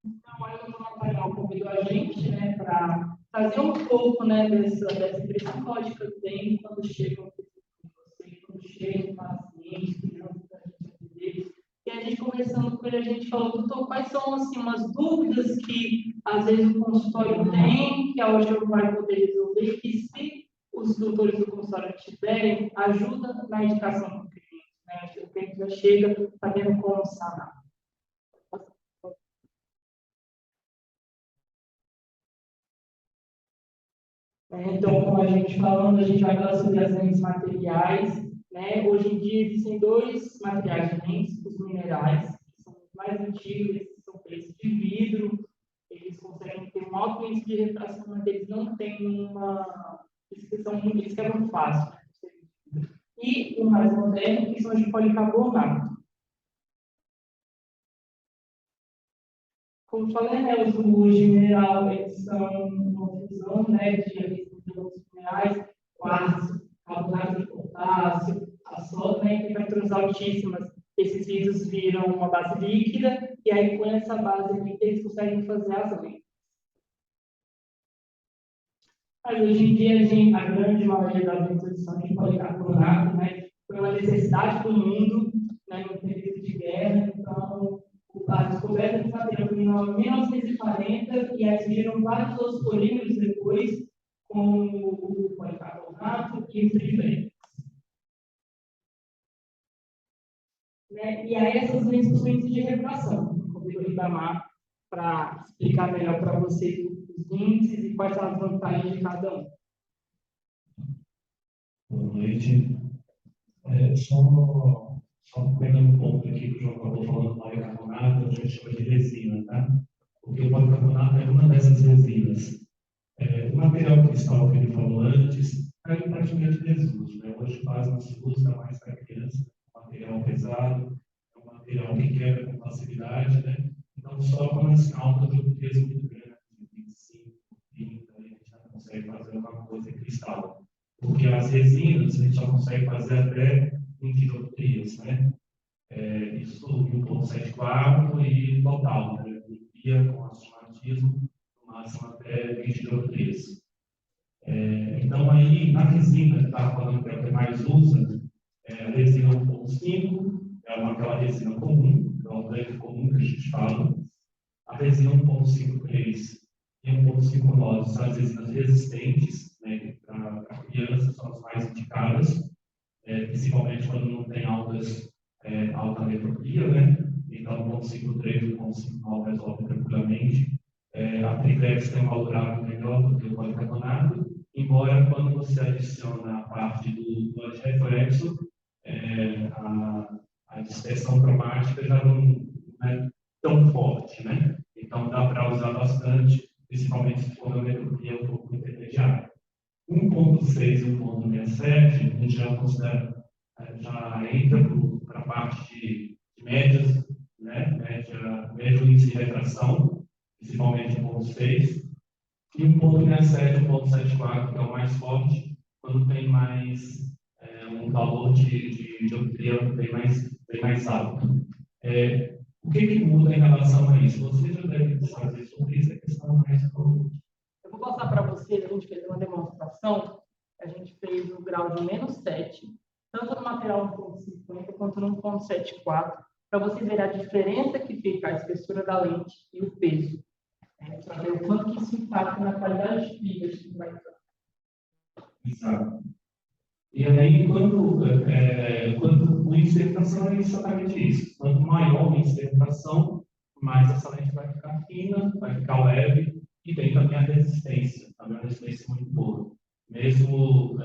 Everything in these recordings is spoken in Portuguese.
Então, aí o Nathaniel convidou a gente, né, para fazer um pouco, né, dessa impressão que a ótica tem quando chegam você, quando chegam pacientes, crianças, a gente atender. E a gente conversando com ele, a gente falou, doutor, quais são, assim, umas dúvidas que, às vezes, o consultório tem, que a ótica vai poder resolver, que se os doutores do consultório tiverem, ajuda na indicação do cliente, né? O cliente já chega sabendo como sanar. Então, como a gente falando, a gente vai falar sobre as lentes materiais, né? Hoje em dia existem dois materiais de lentes, os minerais, que são os mais antigos, eles são feitos de vidro, eles conseguem ter um alto índice de refração, mas eles não têm uma descrição muito, eles quebram fácil. Né? E o mais moderno, que são os de policarbonato. Como falei, né, os luz de mineral, eles são uma fusão, né, de outros minerais, quartzo, carbonato de potássio, a soda, né, em temperaturas altíssimas, esses vidros viram uma base líquida, e aí com essa base líquida eles conseguem fazer as lentes. Mas hoje em dia, a grande maioria das lentes são de policarbonato, né, foi uma necessidade do mundo, né, no período de guerra, então a descoberta desse material em 1940 e atingiram vários outros polímeros depois, como o policarbonato e o trilete. Né? E aí essas lentes possuem índice de refração. Convido o Ribamar para explicar melhor para vocês os índices e quais são as vantagens de cada um. Boa noite. Só pegando um ponto aqui que o João acabou falando do policarbonato, a gente chama de resina, tá? Porque o policarbonato é uma dessas resinas. O material cristal que ele falou antes caiu praticamente em desuso, né? Hoje quase não se usa mais para criança, é um material pesado, é um material que quebra com facilidade, né? Então, só com esse alta de um peso muito grande, 25, 30, a gente já consegue fazer uma coisa cristal. Porque as resinas a gente só consegue fazer até 20 dioptrias, né? Isso em 1.74 e total, né? Miopia com astigmatismo, no máximo até 20 dioptrias. Então, aí, na resina que estava falando que é o que mais usa, a resina 1.5 é aquela resina comum, é o grande comum que a gente fala. A resina 1.53 e 1.59 são as resinas resistentes, né, para crianças são as mais indicadas, principalmente quando não tem alta metropia, né? Então, 1.53 e 1.59 resolve tranquilamente. A Trivlex tem um valorado melhor do que o policarbonato, embora quando você adiciona a parte do antirreflexo, a dispersão cromática já não é tão forte, né? Então, dá para usar bastante, principalmente se for na metropia um pouco intermediária. 1.6 e 1.67, a gente já considera, já entra para a parte de médias, né? Médio índice de retração, principalmente 1.6, e 1.67 e 1.74, que é o mais forte, quando tem mais um valor de dioptria bem mais alto. O que muda em relação a isso? Você já deve saber sobre isso, a questão mais comum. Eu vou passar para vocês, a gente fez uma demonstração, a gente fez o grau de -7, tanto no material 1.50 quanto no 1.74, para vocês verem a diferença que fica a espessura da lente e o peso. Para ver o quanto que isso impacta na qualidade de vida que vai dar. Exato. E aí, quando o índice de refração é exatamente isso. Quanto maior o índice de refração, mais essa lente vai ficar fina, vai ficar leve, e tem também a resistência, também uma resistência muito boa. Mesmo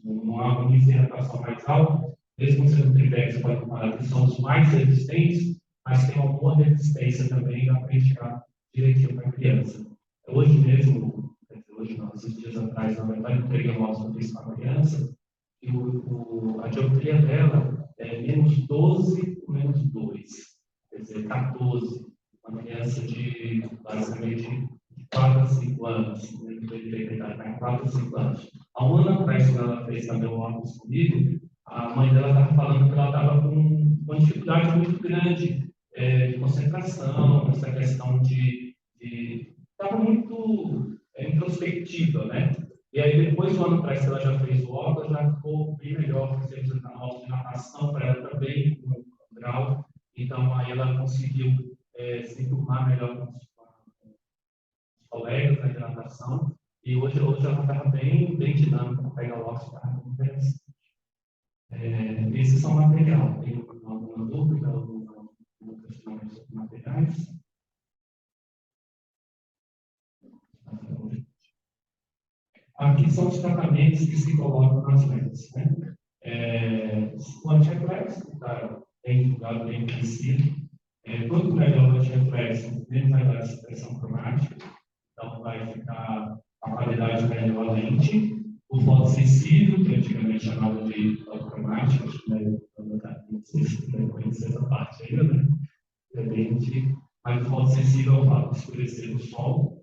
um índice de refração mais alto, mesmo sendo triplex, você pode comparar que são os mais resistentes, mas tem uma boa resistência também, dá para indicar direitinho para a criança. Hoje mesmo, hoje não, esses dias atrás, na verdade, eu peguei uma amostra disso para a criança, e a dioptria dela é -12 por -2, quer dizer, 14. Uma criança de basicamente 4 a 5 anos, né? Está em 4 a 5 anos. Há um ano atrás, quando ela fez também um óculos comigo, a mãe dela estava falando que ela estava com uma dificuldade muito grande de concentração, essa questão de estava muito introspectiva, né? E aí, depois do ano atrás que ela já fez o óculos, já ficou bem melhor, fizemos a aula de natação para ela também, com o grau. Então, aí ela conseguiu se enturmar melhor com os colegas, né, de natação. E hoje ela estava bem dinâmica, pega o óculos, estava muito interessante. Esses são material. Tem alguma dúvida, algum questionamento sobre materiais? Aqui são os tratamentos que se colocam nas lentes, né? O anti-reflexo está bem divulgado, bem conhecido. Quanto melhor o anti-reflexo, menos vai dar expressão cromática, então vai ficar a qualidade melhor a lente. O fotossensível, que antigamente chamava de fotocromática, acho que não sei se você deve conhecer essa parte ainda, né? Mas o fotossensível é o fato de escurecer no sol.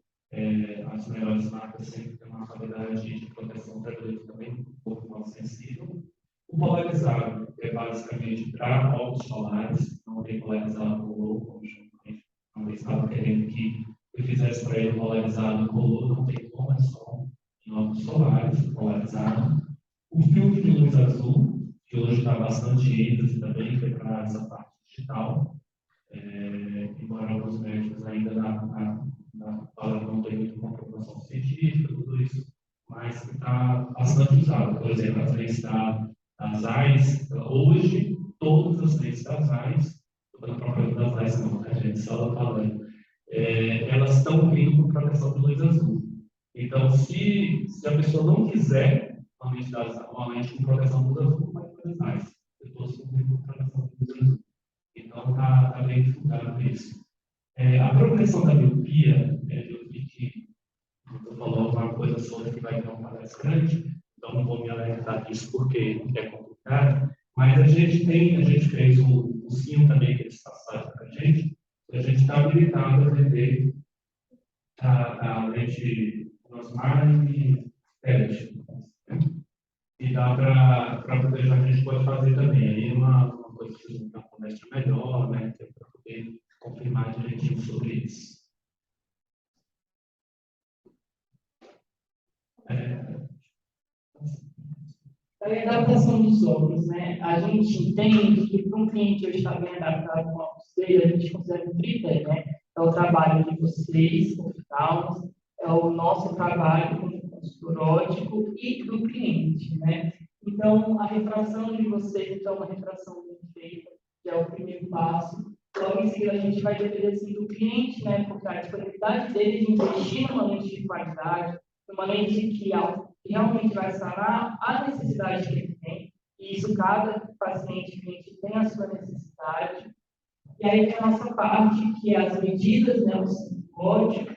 As melhores marcas sempre têm uma qualidade de proteção ultravioleta também um pouco mais sensível. O polarizado é basicamente para óculos solares, não tem polarizado color, como não estava querendo que eu fizesse para ele polarizado color, não tem como, é só em óculos solares, polarizado. O filtro de luz azul, que hoje está bastante ênfase também, que é para essa parte digital, embora alguns médicos ainda não tem muita comprovação científica, tudo isso, mas que está bastante usado. Por exemplo, as lentes das AIS, hoje, todas as lentes das AIS, estou dando propaganda das AIS não, né, gente? Só falando. Elas estão vindo com proteção de luz azul. Então, se a pessoa não quiser uma lente com proteção de luz azul, vai fazer AIS. Todos estão vindo com proteção de luz azul. Então, está bem divulgado isso. A progressão da miopia, eu vi que você falou alguma coisa sobre que vai ter uma palestrante, então não vou me alertar disso porque é complicado, mas a gente fez o sim também que eles passaram para a gente está habilitado a vender a lente plasmar e pellet. E dá para poder, a gente pode fazer também. Aí uma coisa que uma palestra melhor, né, para poder confirmar direitinho sobre isso. A adaptação dos óculos, né? A gente entende que para um cliente hoje estar bem adaptado com o óculos dele, a gente considera um tripé, né? É o trabalho de vocês, oftalmos, é o nosso trabalho como consultor óptico e do cliente, né? Então, a refração de vocês, então, uma refração bem feita, que é o primeiro passo. Logo em seguida, a gente vai depender assim, do cliente, né? Porque a disponibilidade dele de investir numa lente de qualidade, numa lente que realmente vai sanar a necessidade que ele tem, e isso cada paciente, cliente tem a sua necessidade. E aí tem a nossa parte, que é as medidas, né, o código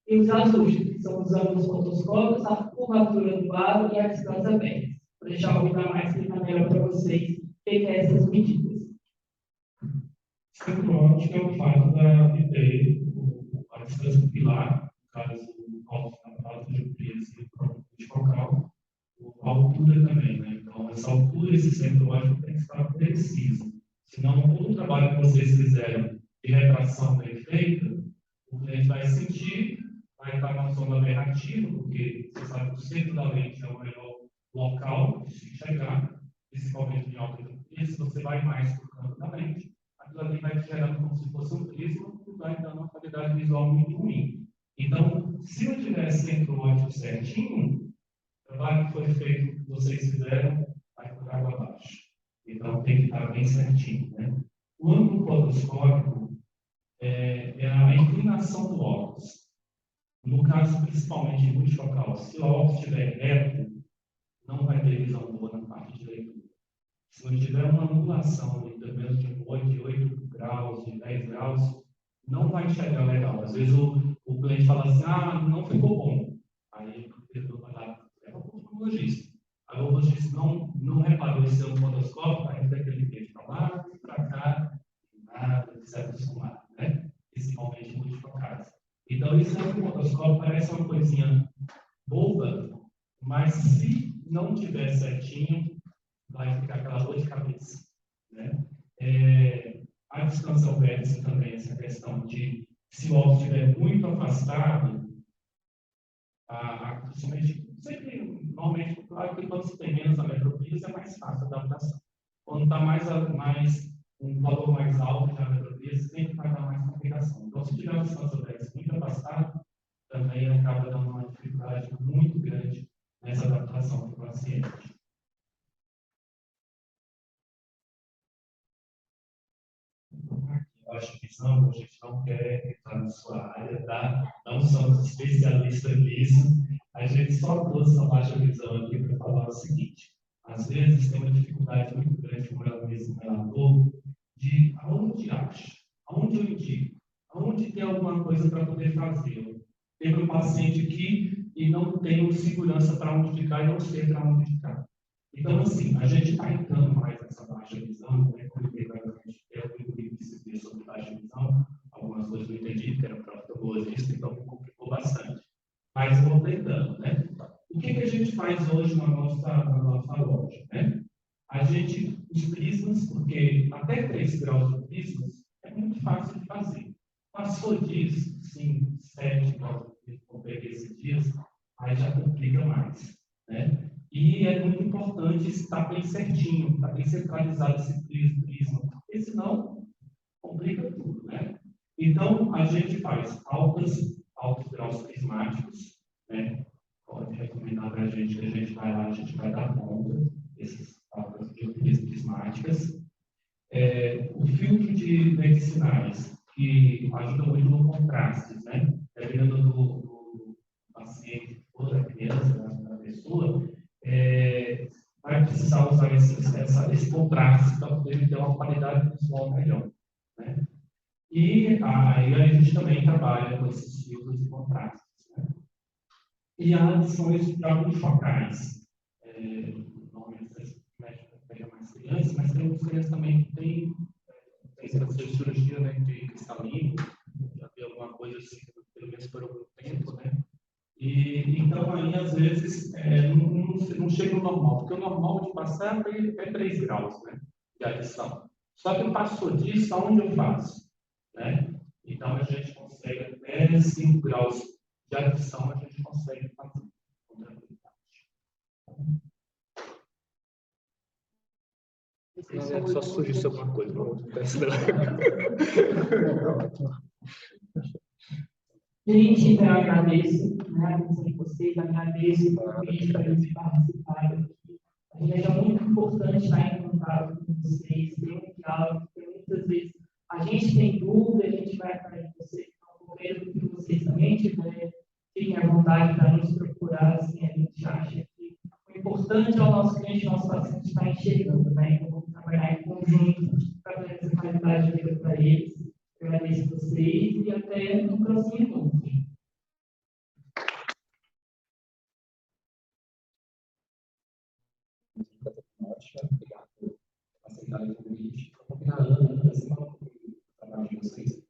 e os ajustes, que são os ângulos fotoscópicos, a curvatura do aro e a distância bem. Vou deixar o Rita mais explicar melhor para vocês o que é essas medidas. Centro óptico é o fato de ter a distância pupilar, no caso, o alto de dioptria e focal, a altura também, né? Então, essa altura, esse centro óptico tem que estar preciso. Senão, todo o trabalho que vocês fizeram de retração bem feita, o cliente vai sentir, vai estar na zona aberrativa, porque você sabe que o centro da lente é o melhor local de se enxergar, principalmente em alta dioptria. Se você vai mais para o canto da lente, aquilo ali vai gerando como se fosse um prisma e vai dando uma qualidade visual muito ruim. Então, se não tiver centro óptico certinho, o trabalho que foi feito, que vocês fizeram, vai por água abaixo. Então, tem que estar bem certinho, né? O ângulo fotoscópico é a inclinação do óculos. No caso, principalmente em multifocal, se o óculos estiver reto, não vai ter visão boa na parte de leitura. Se não tiver uma angulação de pelo menos de 8 graus, de 10 graus, não vai enxergar legal. Às vezes o cliente fala assim, não ficou bom. Aí eu vou lá, leva para o oftalmologista. Aí o oftalmologista não reparou esse fotoscópio, aí fica aquele cliente para lá, para cá, nada, de se acostumar, né? Principalmente multifocais. Então, esse fotoscópio parece uma coisinha boba, mas se não tiver certinho, vai ficar aquela dor de cabeça, né? A distância ao vértice também, essa questão de, se o óculos estiver muito afastado, normalmente, claro que quando se tem menos ametropia, é mais fácil a adaptação. Quando está um valor mais alto de ametropia, sempre vai dar mais complicação. Então, se tiver uma distância ao vértice muito afastada, também acaba dando uma dificuldade muito grande nessa adaptação do paciente. Baixa visão, a gente não quer entrar na sua área, tá? Não somos especialistas nisso. A gente só trouxe a baixa visão aqui para falar o seguinte: às vezes tem uma dificuldade muito grande, como ela mesmo relatou, de aonde acha, aonde eu indico, aonde tem alguma coisa para poder fazer. Tem um paciente aqui e não tenho segurança para onde ficar e não sei para onde ficar. Então, assim, a gente está entrando mais nessa baixa visão, né? Como eu disse sobre baixa visão, algumas coisas eu entendi, que era para oftalmologista, então me complicou bastante. Mas eu vou tentando, né? O que a gente faz hoje na nossa loja, né? A gente, os prismas, porque até 3 graus de prismas é muito fácil de fazer. Passou disso, 5, 7 graus de prisma, como peguei esses dias, aí já complica mais, né? E é muito importante estar bem certinho, estar bem centralizado esse prisma, porque senão complica tudo, né? Então, a gente faz altos graus prismáticos, né? Pode recomendar para a gente que a gente vai lá, a gente vai dar conta desses altas prismáticas. O filtro de medicinais, que ajuda muito no contraste, né? Dependendo do paciente, ou da criança, da pessoa, vai precisar usar esse contraste para poder ter uma qualidade visual melhor, né? E aí a gente também trabalha com esses filtros de contrastes, né? E há adições de alguns focais. Normalmente vocês pegam mais crianças, mas tem outras crianças também que tem cirurgia, né, de cristalino, já tem alguma coisa assim, pelo menos por algum tempo, né? E então aí às vezes não chega no normal, porque o normal de passar é 3 graus, né, de adição. Só que passou disso, aonde eu faço, né? Então a gente consegue até 5 graus de adição, a gente consegue fazer com tranquilidade. Só surgiu alguma coisa, não acontece não. Gente, então eu agradeço, né, a atenção de vocês, agradeço o convite para eles participarem aqui. A gente é muito importante estar em contato com vocês, ter um diálogo, porque muitas vezes a gente tem dúvida, a gente vai atrás de vocês, então, que vocês também tiverem, fiquem à vontade para nos procurar, assim, a gente acha que o importante é o nosso cliente, o nosso paciente estar enxergando, né? Então, vamos trabalhar em conjunto para ter essa qualidade de vida para eles. Eu agradeço vocês e até no próximo encontro. Obrigado por aceitarem o convite. Vou convidar a Ana para falar um pouco do trabalho de vocês.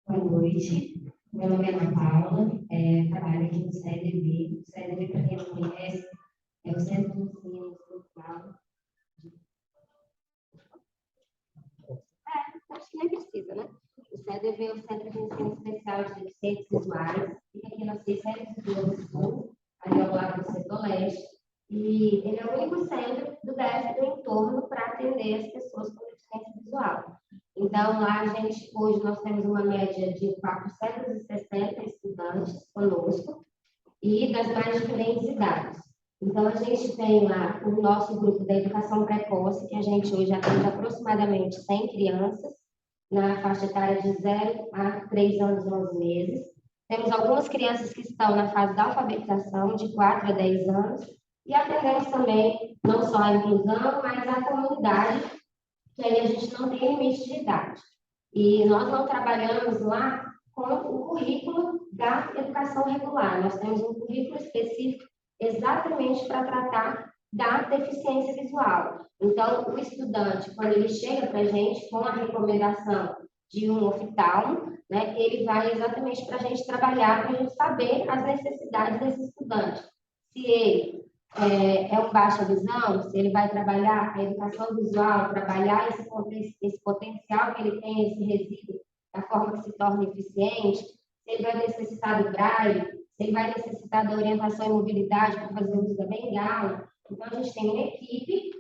Boa noite, meu nome é Ana Paula, trabalho aqui no CEDV. O CEDV, para quem não conhece, é o Centro de Ensino Social. Acho que nem precisa, né? O CEDV é o Centro de Ensino Especial de Deficientes Visuais, fica aqui na 612 Sul, ali ao lado do setor leste, e ele é o único centro do DF do entorno para atender as pessoas com deficiência visual. Então, lá hoje nós temos uma média de 460 estudantes conosco e das mais diferentes idades. Então, a gente tem lá o nosso grupo da educação precoce, que a gente hoje atende aproximadamente 100 crianças, na faixa etária de 0 a 3 anos e 11 meses. Temos algumas crianças que estão na fase da alfabetização, de 4 a 10 anos, e atendemos também não só a inclusão, mas a comunidade, que aí a gente não tem limite de idade. E nós não trabalhamos lá com o currículo da educação regular. Nós temos um currículo específico exatamente para tratar da deficiência visual. Então, o estudante, quando ele chega para a gente com a recomendação de um oftalmo, né, ele vai exatamente para a gente trabalhar, para a gente saber as necessidades desse estudante. Se ele é um baixa visão, se ele vai trabalhar a educação visual, trabalhar esse potencial que ele tem, esse resíduo, da forma que se torna eficiente, se ele vai necessitar do braille, se ele vai necessitar da orientação e mobilidade para fazer uso da bengala. Então, a gente tem uma equipe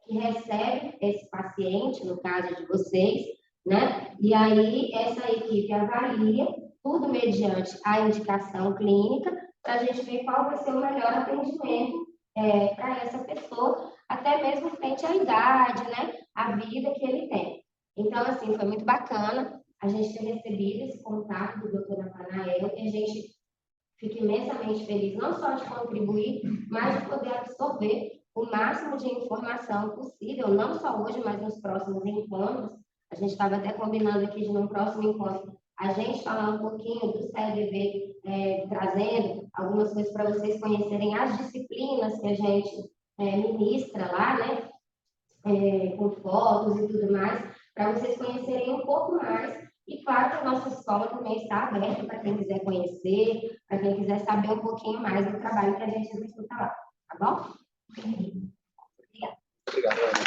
que recebe esse paciente, no caso de vocês, né? E aí, essa equipe avalia, tudo mediante a indicação clínica, para a gente ver qual vai ser o melhor atendimento para essa pessoa, até mesmo frente à idade, né? A vida que ele tem. Então, assim, foi muito bacana a gente ter recebido esse contato do Dr. Natanael, e a gente fica imensamente feliz, não só de contribuir, mas de poder absorver o máximo de informação possível, não só hoje, mas nos próximos encontros. A gente estava até combinando aqui de, num próximo encontro, a gente falar um pouquinho do CEDV, trazendo algumas coisas para vocês conhecerem as disciplinas que a gente ministra lá, né? Com fotos e tudo mais, para vocês conhecerem um pouco mais. E claro que a nossa escola também está aberta para quem quiser conhecer, para quem quiser saber um pouquinho mais do trabalho que a gente executa lá. Tá bom? Obrigada. Obrigado, Ana.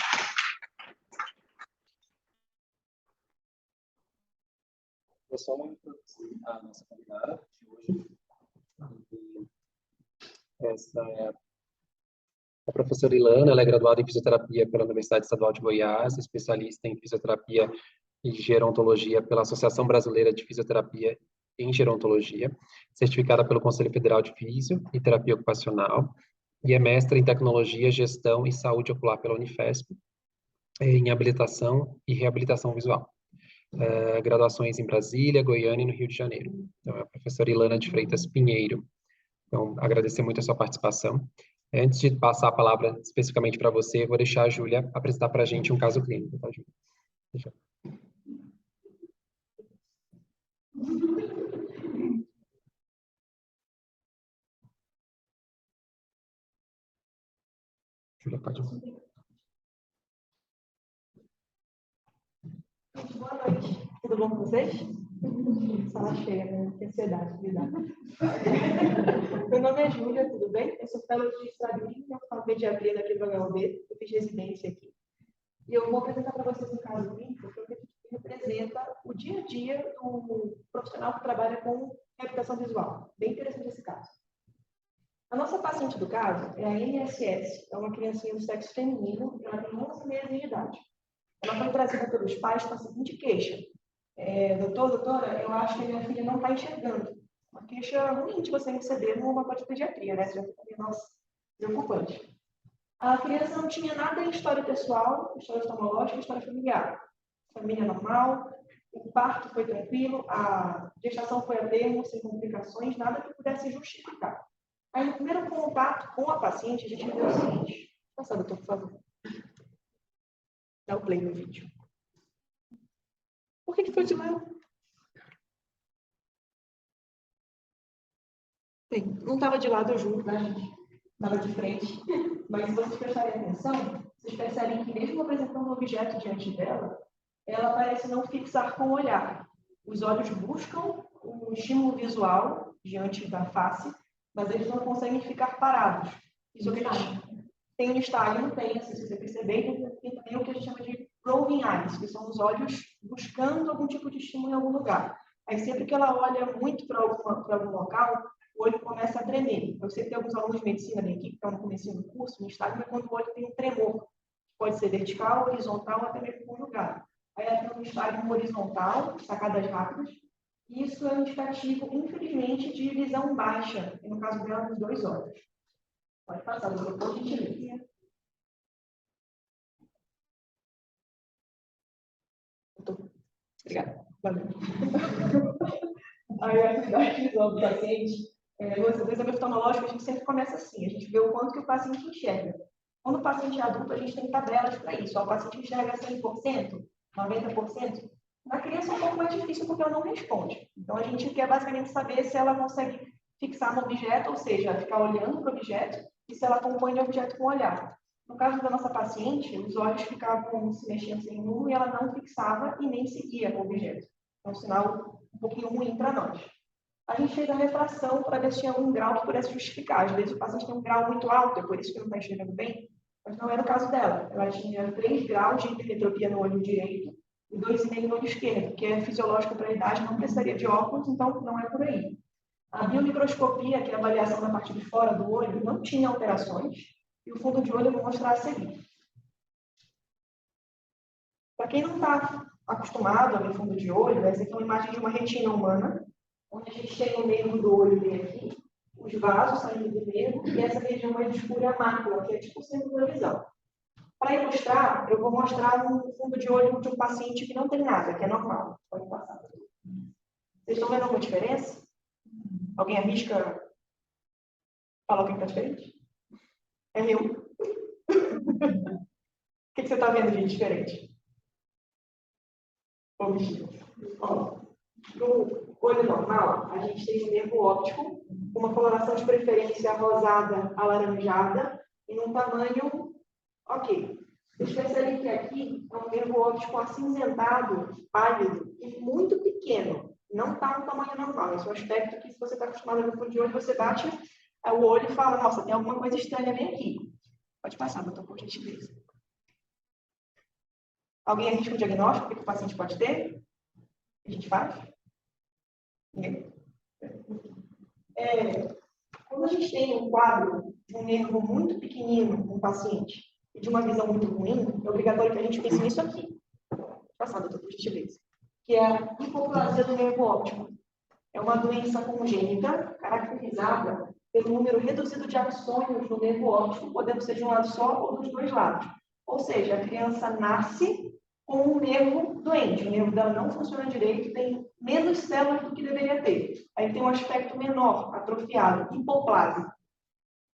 Eu só vou introduzir a nossa convidada de hoje. Essa é a professora Ilana, ela é graduada em fisioterapia pela Universidade Estadual de Goiás, especialista em fisioterapia e gerontologia pela Associação Brasileira de Fisioterapia em Gerontologia, certificada pelo Conselho Federal de Fisio e Terapia Ocupacional, e é mestra em Tecnologia, Gestão e Saúde Ocular pela Unifesp, em Habilitação e Reabilitação Visual. Graduações em Brasília, Goiânia e no Rio de Janeiro. Então, é a professora Ilana de Freitas Pinheiro. Então, agradecer muito a sua participação. Antes de passar a palavra especificamente para você, vou deixar a Júlia apresentar para a gente um caso clínico, tá, Júlia? Deixa. Júlia, pode ir. Boa noite, tudo bom com vocês? Sala cheia, né? Que ansiedade, cuidado. Meu nome é Júlia, tudo bem? Eu sou fellow de Estradinha, eu faço pediatria aqui do HUB, eu fiz residência aqui. E eu vou apresentar para vocês um caso clínico que representa o dia a dia do profissional que trabalha com reabilitação visual. Bem interessante esse caso. A nossa paciente do caso é a NSS, é uma criancinha do sexo feminino, ela tem 11 meses de idade. Ela foi trazida pelos pais com a seguinte queixa. Doutora, eu acho que a minha filha não está enxergando. Uma queixa ruim de você receber numa parte de pediatria, né? Já fica, nossa, preocupante. A criança não tinha nada em história pessoal, história oftalmológica, história familiar. Família normal, o parto foi tranquilo, a gestação foi a termo, sem complicações, nada que pudesse justificar. Aí, no primeiro contato com a paciente, a gente viu o seguinte. Passa, doutor, por favor. Dá o play no vídeo. Por que foi de lado? Bem, não estava de lado, eu juro, tá, gente? Estava de frente. Mas se vocês prestarem atenção, vocês percebem que mesmo apresentando um objeto diante dela, ela parece não fixar com o olhar. Os olhos buscam um estímulo visual diante da face, mas eles não conseguem ficar parados. Isso que tem no estágio, tem, assim, se você perceber, tem também o que a gente chama de roving eyes, que são os olhos buscando algum tipo de estímulo em algum lugar. Aí sempre que ela olha muito para algum local, o olho começa a tremer. Eu sei que tem alguns alunos de medicina da equipe que estão no começo do curso, no estágio, é quando o olho tem um tremor. Pode ser vertical, horizontal, até mesmo conjugado. Aí ela tem um estágio horizontal, sacadas rápidas. E isso é um indicativo, infelizmente, de visão baixa, no caso dela, dos dois olhos. Pode passar, doutor, por gentileza. Obrigada. Valeu. Aí, a atividade visual do paciente, no exame oftalmológico, a gente sempre começa assim, a gente vê o quanto que o paciente enxerga. Quando o paciente é adulto, a gente tem tabelas para isso. O paciente enxerga 100%, 90%. Na criança é um pouco mais difícil porque ela não responde. Então, a gente quer basicamente saber se ela consegue fixar no objeto, ou seja, ficar olhando para o objeto, e se ela acompanha o objeto com o olhar. No caso da nossa paciente, os olhos ficavam se mexendo sem rumo e ela não fixava e nem seguia o objeto. É um sinal um pouquinho ruim para nós. A gente fez a refração para ver se tinha algum grau que pudesse justificar. Às vezes o paciente tem um grau muito alto, é por isso que não está enxergando bem, mas não era o caso dela. Ela tinha 3 graus de hipermetropia no olho direito e 2,5 no olho esquerdo, que é fisiológico para a idade, não precisaria de óculos, então não é por aí. A biomicroscopia, que é a avaliação da parte de fora do olho, não tinha alterações, e o fundo de olho eu vou mostrar a seguir. Para quem não está acostumado a ver fundo de olho, essa aqui é uma imagem de uma retina humana, onde a gente tem o nervo do olho bem aqui, os vasos saindo do nervo, e essa região mais escura é a mácula, que é tipo o centro da visão. Para ilustrar, eu vou mostrar um fundo de olho de um paciente que não tem nada, que é normal. Pode passar. Vocês estão vendo alguma diferença? Alguém arrisca falar o que está diferente? É eu. O que você está vendo de diferente? No olho normal, a gente tem um nervo óptico, com uma coloração de preferência rosada alaranjada e num tamanho ok. Vocês percebem que aqui é um nervo óptico acinzentado, pálido e muito pequeno. Não está no tamanho normal. Esse é um aspecto que, se você está acostumado a ver fundo de olho, você bate o olho e fala, nossa, tem alguma coisa estranha bem aqui. Pode passar, doutor, por gentileza. Alguém arrisca o diagnóstico que o paciente pode ter? O que a gente faz? Ninguém? Quando a gente tem um quadro de um nervo muito pequenino no paciente e de uma visão muito ruim, é obrigatório que a gente pense nisso aqui. Passar, doutor, por gentileza. Que é a hipoplasia do nervo óptico. É uma doença congênita, caracterizada pelo número reduzido de axônios no nervo óptico, podendo ser de um lado só ou dos dois lados. Ou seja, a criança nasce com um nervo doente, o nervo dela não funciona direito, tem menos células do que deveria ter. Aí tem um aspecto menor, atrofiado, hipoplase.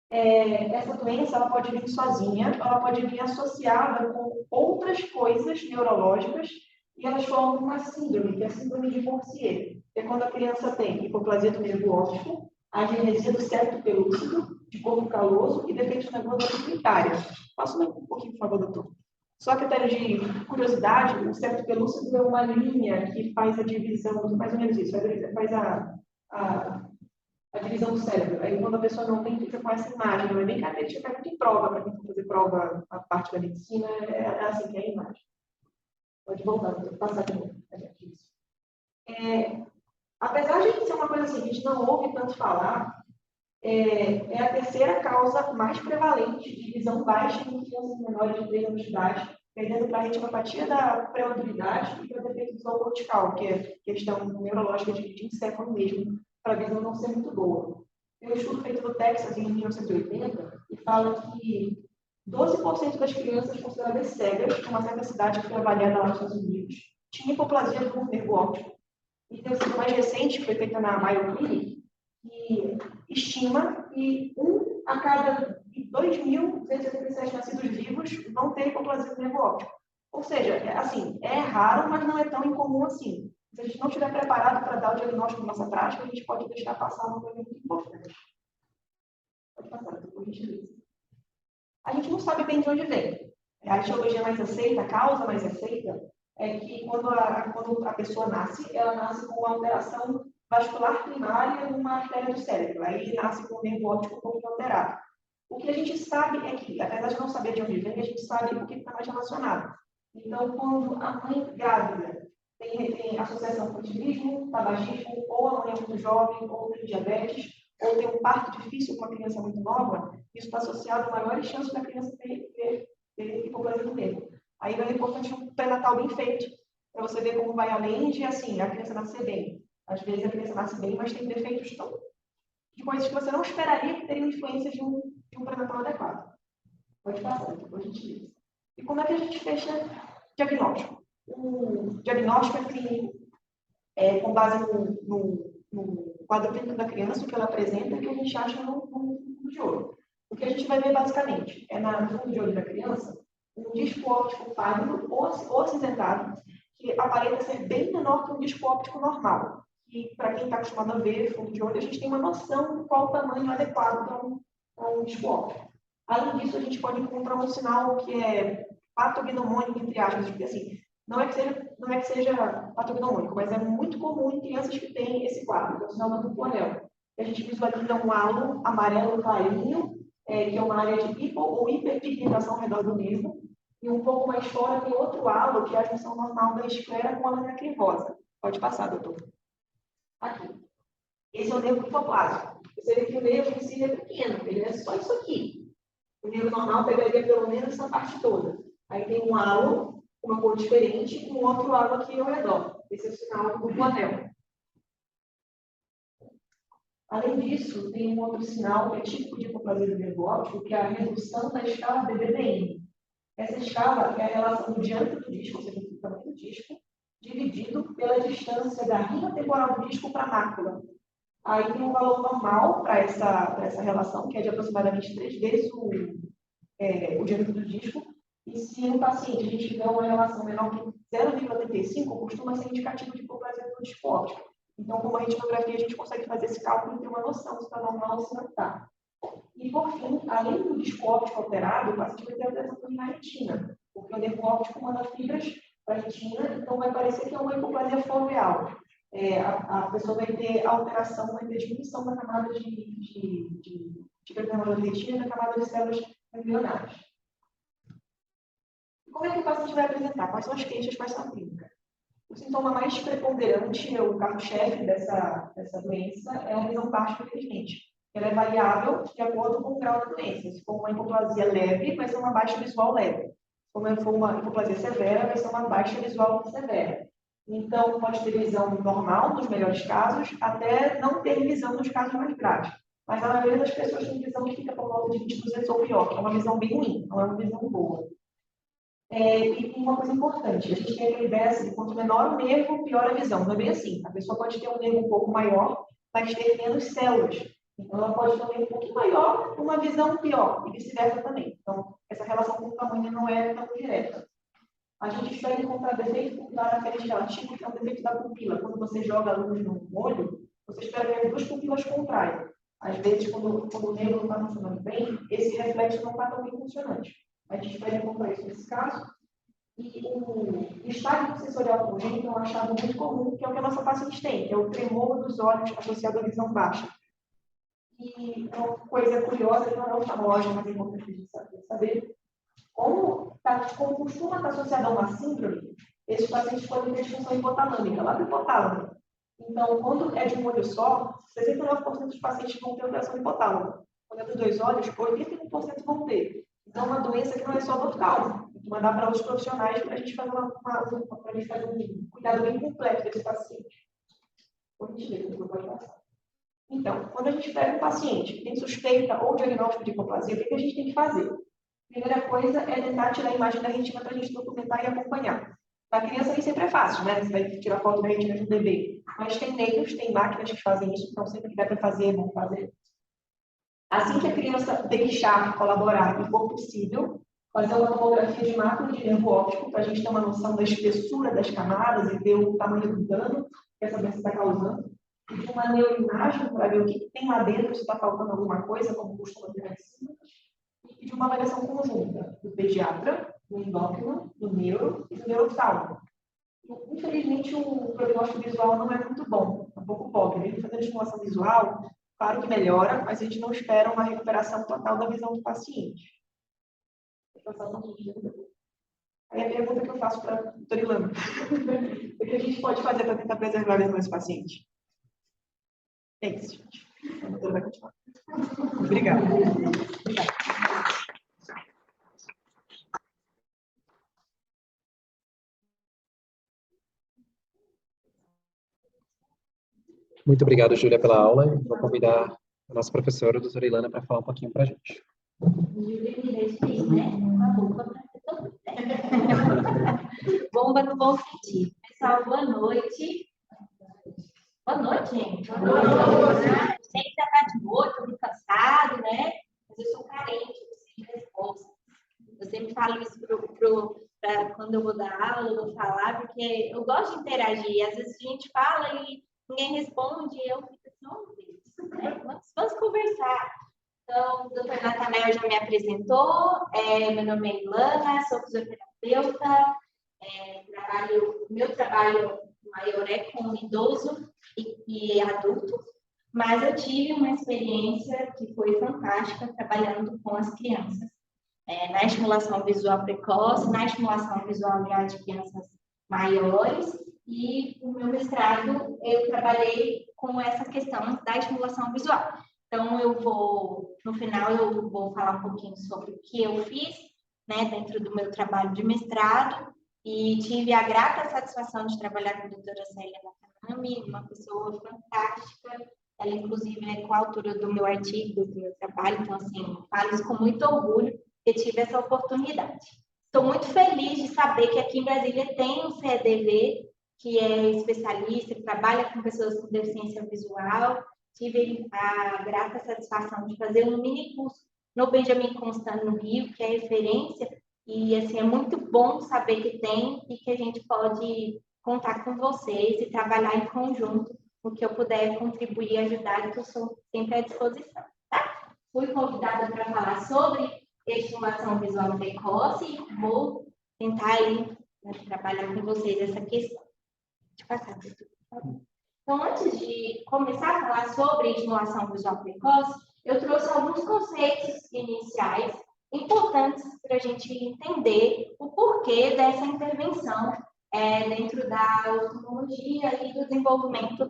Essa doença ela pode vir sozinha, ela pode vir associada com outras coisas neurológicas e elas formam uma síndrome, que é a síndrome de Morsier, que é quando a criança tem hipoplasia do nervo óptico, agenesia do septo pelúcido, de corpo caloso e defeitos na glândula pituitária. Passa um pouquinho, por favor, doutor. Só que, até de curiosidade, o septo pelúcido é uma linha que faz a divisão, mais ou menos isso, faz a divisão do cérebro. Aí, quando a pessoa não tem, fica com essa imagem. Não é bem característica, é muito em prova, para quem for fazer prova, a parte da medicina, é assim que é a imagem. Pode voltar, vou passar de novo. Apesar de ser uma coisa assim, que a gente não ouve tanto falar, é a terceira causa mais prevalente de visão baixa em crianças menores de 3 anos de idade, perdendo para a retinopatia da prematuridade e para defeito visual cortical, que é questão neurológica de encéfalo mesmo, para a visão não ser muito boa. Tem um estudo feito no Texas em 1980 e fala que 12% das crianças consideradas cegas, uma certa cidade que foi avaliada lá nos Estados Unidos, tinha hipoplasia do nervo óptico. E tem um estudo mais recente, que foi feito na Mayo Clinic, que estima que 1 a cada 2.287 nascidos vivos vão ter hipoplasia do nervo óptico. Ou seja, assim, é raro, mas não é tão incomum assim. Se a gente não estiver preparado para dar o diagnóstico na nossa prática, a gente pode deixar passar uma coisa muito importante. Pode passar, por gentileza. A gente não sabe bem de onde vem. A etiologia mais aceita, a causa mais aceita, é que quando a pessoa nasce, ela nasce com uma alteração vascular primária numa artéria do cérebro. Aí nasce com o nervo óptico um pouco alterado. O que a gente sabe é que, apesar de não saber de onde vem, a gente sabe o que está mais relacionado. Então, quando a mãe grávida tem associação com etilismo, tabagismo, ou a mãe é muito jovem, ou tem diabetes, ou tem um parto difícil com uma criança muito nova, isso está associado a maiores chances da criança ter hipoplasia do nervo. Aí é importante um pré-natal bem feito, para você ver como vai além de, assim, a criança nascer bem. Às vezes a criança nasce bem, mas tem defeitos de coisas que você não esperaria que teriam influência de um pré-natal adequado. Pode passar, depois a gente diz. E como é que a gente fecha diagnóstico? O diagnóstico é clínico, com base no quadro clínico da criança, o que ela apresenta, que a gente acha no fundo de olho. O que a gente vai ver basicamente é no fundo de olho da criança um disco óptico pálido ou acinzentado, que aparenta ser bem menor que um disco óptico normal. E para quem está acostumado a ver fundo de olho, a gente tem uma noção de qual o tamanho adequado para um disco óptico. Além disso, a gente pode encontrar um sinal que é patognomônico, entre aspas, porque assim, não é que seja patognomônico, mas é muito comum em crianças que têm esse quadro, que é o sinal do duplo anel. A gente visualiza um halo amarelo clarinho, que é uma área de hipo ou hiperpigmentação ao redor do mesmo, e um pouco mais fora tem outro halo, que é a junção normal da esclera com a lacrimosa. Pode passar, doutor. Aqui. Esse é o nervo hipoplásico. Você vê que o nervo em si é pequeno, ele é só isso aqui. O nervo normal pegaria pelo menos essa parte toda. Aí tem um halo, uma cor diferente, e um outro halo aqui ao redor. Esse é o sinal do duplo anel. Além disso, tem um outro sinal que é típico de hipoplasia do nervo óptico, que é a redução da escala BBDM. Essa escala é a relação do diâmetro do disco, ou seja, do tamanho do disco, dividido pela distância da rima temporal do disco para a mácula. Aí tem um valor normal para essa relação, que é de aproximadamente 3 vezes o diâmetro do disco. E se no paciente a gente tiver uma relação menor que 0,35, costuma ser indicativo de hipoplasia do disco óptico. Então, com uma retinografia, a gente consegue fazer esse cálculo e ter uma noção se está normal ou se não está. E, por fim, além do disco óptico alterado, o paciente vai ter alteração também na retina, porque o nervo óptico manda fibras para a retina, então vai parecer que é uma hipoplasia foveal. A pessoa vai ter alteração, vai ter diminuição da camada de camada de retina e da camada de células ganglionares. Como é que o paciente vai apresentar? Quais são as queixas, quais são a clínica? O sintoma mais preponderante, o carro-chefe dessa doença, é a visão baixa, infelizmente. Ela é variável de acordo com o grau da doença. Se for uma hipoplasia leve, vai ser uma baixa visual leve. Se for uma hipoplasia severa, vai ser uma baixa visual severa. Então, pode ter visão normal, nos melhores casos, até não ter visão nos casos mais graves. Mas a maioria das pessoas tem visão que fica por volta de 20% ou pior, que é uma visão bem ruim, não é uma visão boa. E uma coisa importante, a gente tem a ideia assim, quanto menor o nervo, pior a visão. Não é bem assim. A pessoa pode ter um nervo um pouco maior, mas ter menos células. Então, ela pode ter um nervo um pouquinho maior, uma visão pior, e vice-versa também. Então, essa relação com o tamanho não é tão direta. A gente espera encontrar defeito pupilar aferente relativo, que é um defeito da pupila. Quando você joga a luz no olho, você espera que as duas pupilas contraem. Às vezes, quando o nervo não está funcionando bem, esse reflexo não está tão bem funcionante. A gente espera encontrar isso nesse caso. E o estágio sensorial congênito é um achado muito comum, que é o que a nossa paciente tem, que é o tremor dos olhos associado à visão baixa. E uma coisa curiosa, que não é oftalmológica, mas é importante a gente saber, como costuma estar associado a uma síndrome, esses pacientes podem ter disfunção hipotalâmica, lá do hipotálamo. Então, quando é de um olho só, 69% dos pacientes vão ter alteração hipotálamo. Quando é dos dois olhos, 81% vão ter. Então, é uma doença que não é só local. Tem que mandar para outros profissionais para a gente fazer um cuidado bem completo desse paciente. Por gentileza, não pode passar. Então, quando a gente pega um paciente que tem suspeita ou diagnóstico de hipoplasia, o que a gente tem que fazer? Primeira coisa é tentar tirar a imagem da retina para a gente documentar e acompanhar. Para a criança nem sempre é fácil, né? Você vai tirar foto da retina de um bebê. Mas tem meios, tem máquinas que fazem isso, então sempre que der para fazer, é bom fazer. Assim que a criança deixar colaborar, e for possível, fazer uma tomografia de mácula de nervo óptico para a gente ter uma noção da espessura das camadas e ver o tamanho do dano que essa doença está causando. E uma neuroimagem para ver o que tem lá dentro, se está faltando alguma coisa, como costuma ter lá em cima. E de uma avaliação conjunta do pediatra, do endócrino, do neuro e do neuroftalmo. Infelizmente, o prognóstico visual não é muito bom, é um pouco pobre. Ele fazendo estimulação visual, claro que melhora, mas a gente não espera uma recuperação total da visão do paciente. Aí a pergunta que eu faço para a doutora Ilana, o que a gente pode fazer para tentar preservar a visão desse paciente? É isso, gente. A doutora vai continuar. Obrigada. Muito obrigado, Júlia, pela aula. Vou convidar a nossa professora, a doutora Ilana, para falar um pouquinho para a gente. Júlia me deixa aí, né? Uma bomba bomba no bom sentido. Pessoal, boa noite. Boa noite, gente. Boa noite. Sempre já está de noite, estou muito cansado, né? Mas eu sou carente, eu preciso de resposta. Eu sempre falo isso para quando eu vou dar aula, eu vou falar, porque eu gosto de interagir. Às vezes a gente fala e ninguém responde, e eu fico assim, né? Vamos conversar. Então, o doutor Natanael já me apresentou, meu nome é Ilana, sou fisioterapeuta, meu trabalho maior é com idoso e adulto, mas eu tive uma experiência que foi fantástica trabalhando com as crianças, na estimulação visual precoce, na estimulação visual já de crianças maiores, e no meu mestrado eu trabalhei com essa questão da estimulação visual. Então, no final, eu vou falar um pouquinho sobre o que eu fiz, né, dentro do meu trabalho de mestrado, e tive a grata satisfação de trabalhar com a doutora Célia Nakami, uma pessoa fantástica. Ela, inclusive, é coautora do meu artigo, do meu trabalho, então, assim, falo isso com muito orgulho, que tive essa oportunidade. Estou muito feliz de saber que aqui em Brasília tem um CEDV, que é especialista, que trabalha com pessoas com deficiência visual. Tive a grata satisfação de fazer um mini curso no Benjamin Constant, no Rio, que é referência, e assim, é muito bom saber que tem e que a gente pode contar com vocês e trabalhar em conjunto, no que eu puder contribuir e ajudar, que eu sou sempre à disposição, tá? Fui convidada para falar sobre estimulação visual precoce e vou tentar aí, né, trabalhar com vocês essa questão. Deixa eu passar por tudo. Então, antes de começar a falar sobre estimulação visual precoce, eu trouxe alguns conceitos iniciais importantes para a gente entender o porquê dessa intervenção dentro da oftalmologia e do desenvolvimento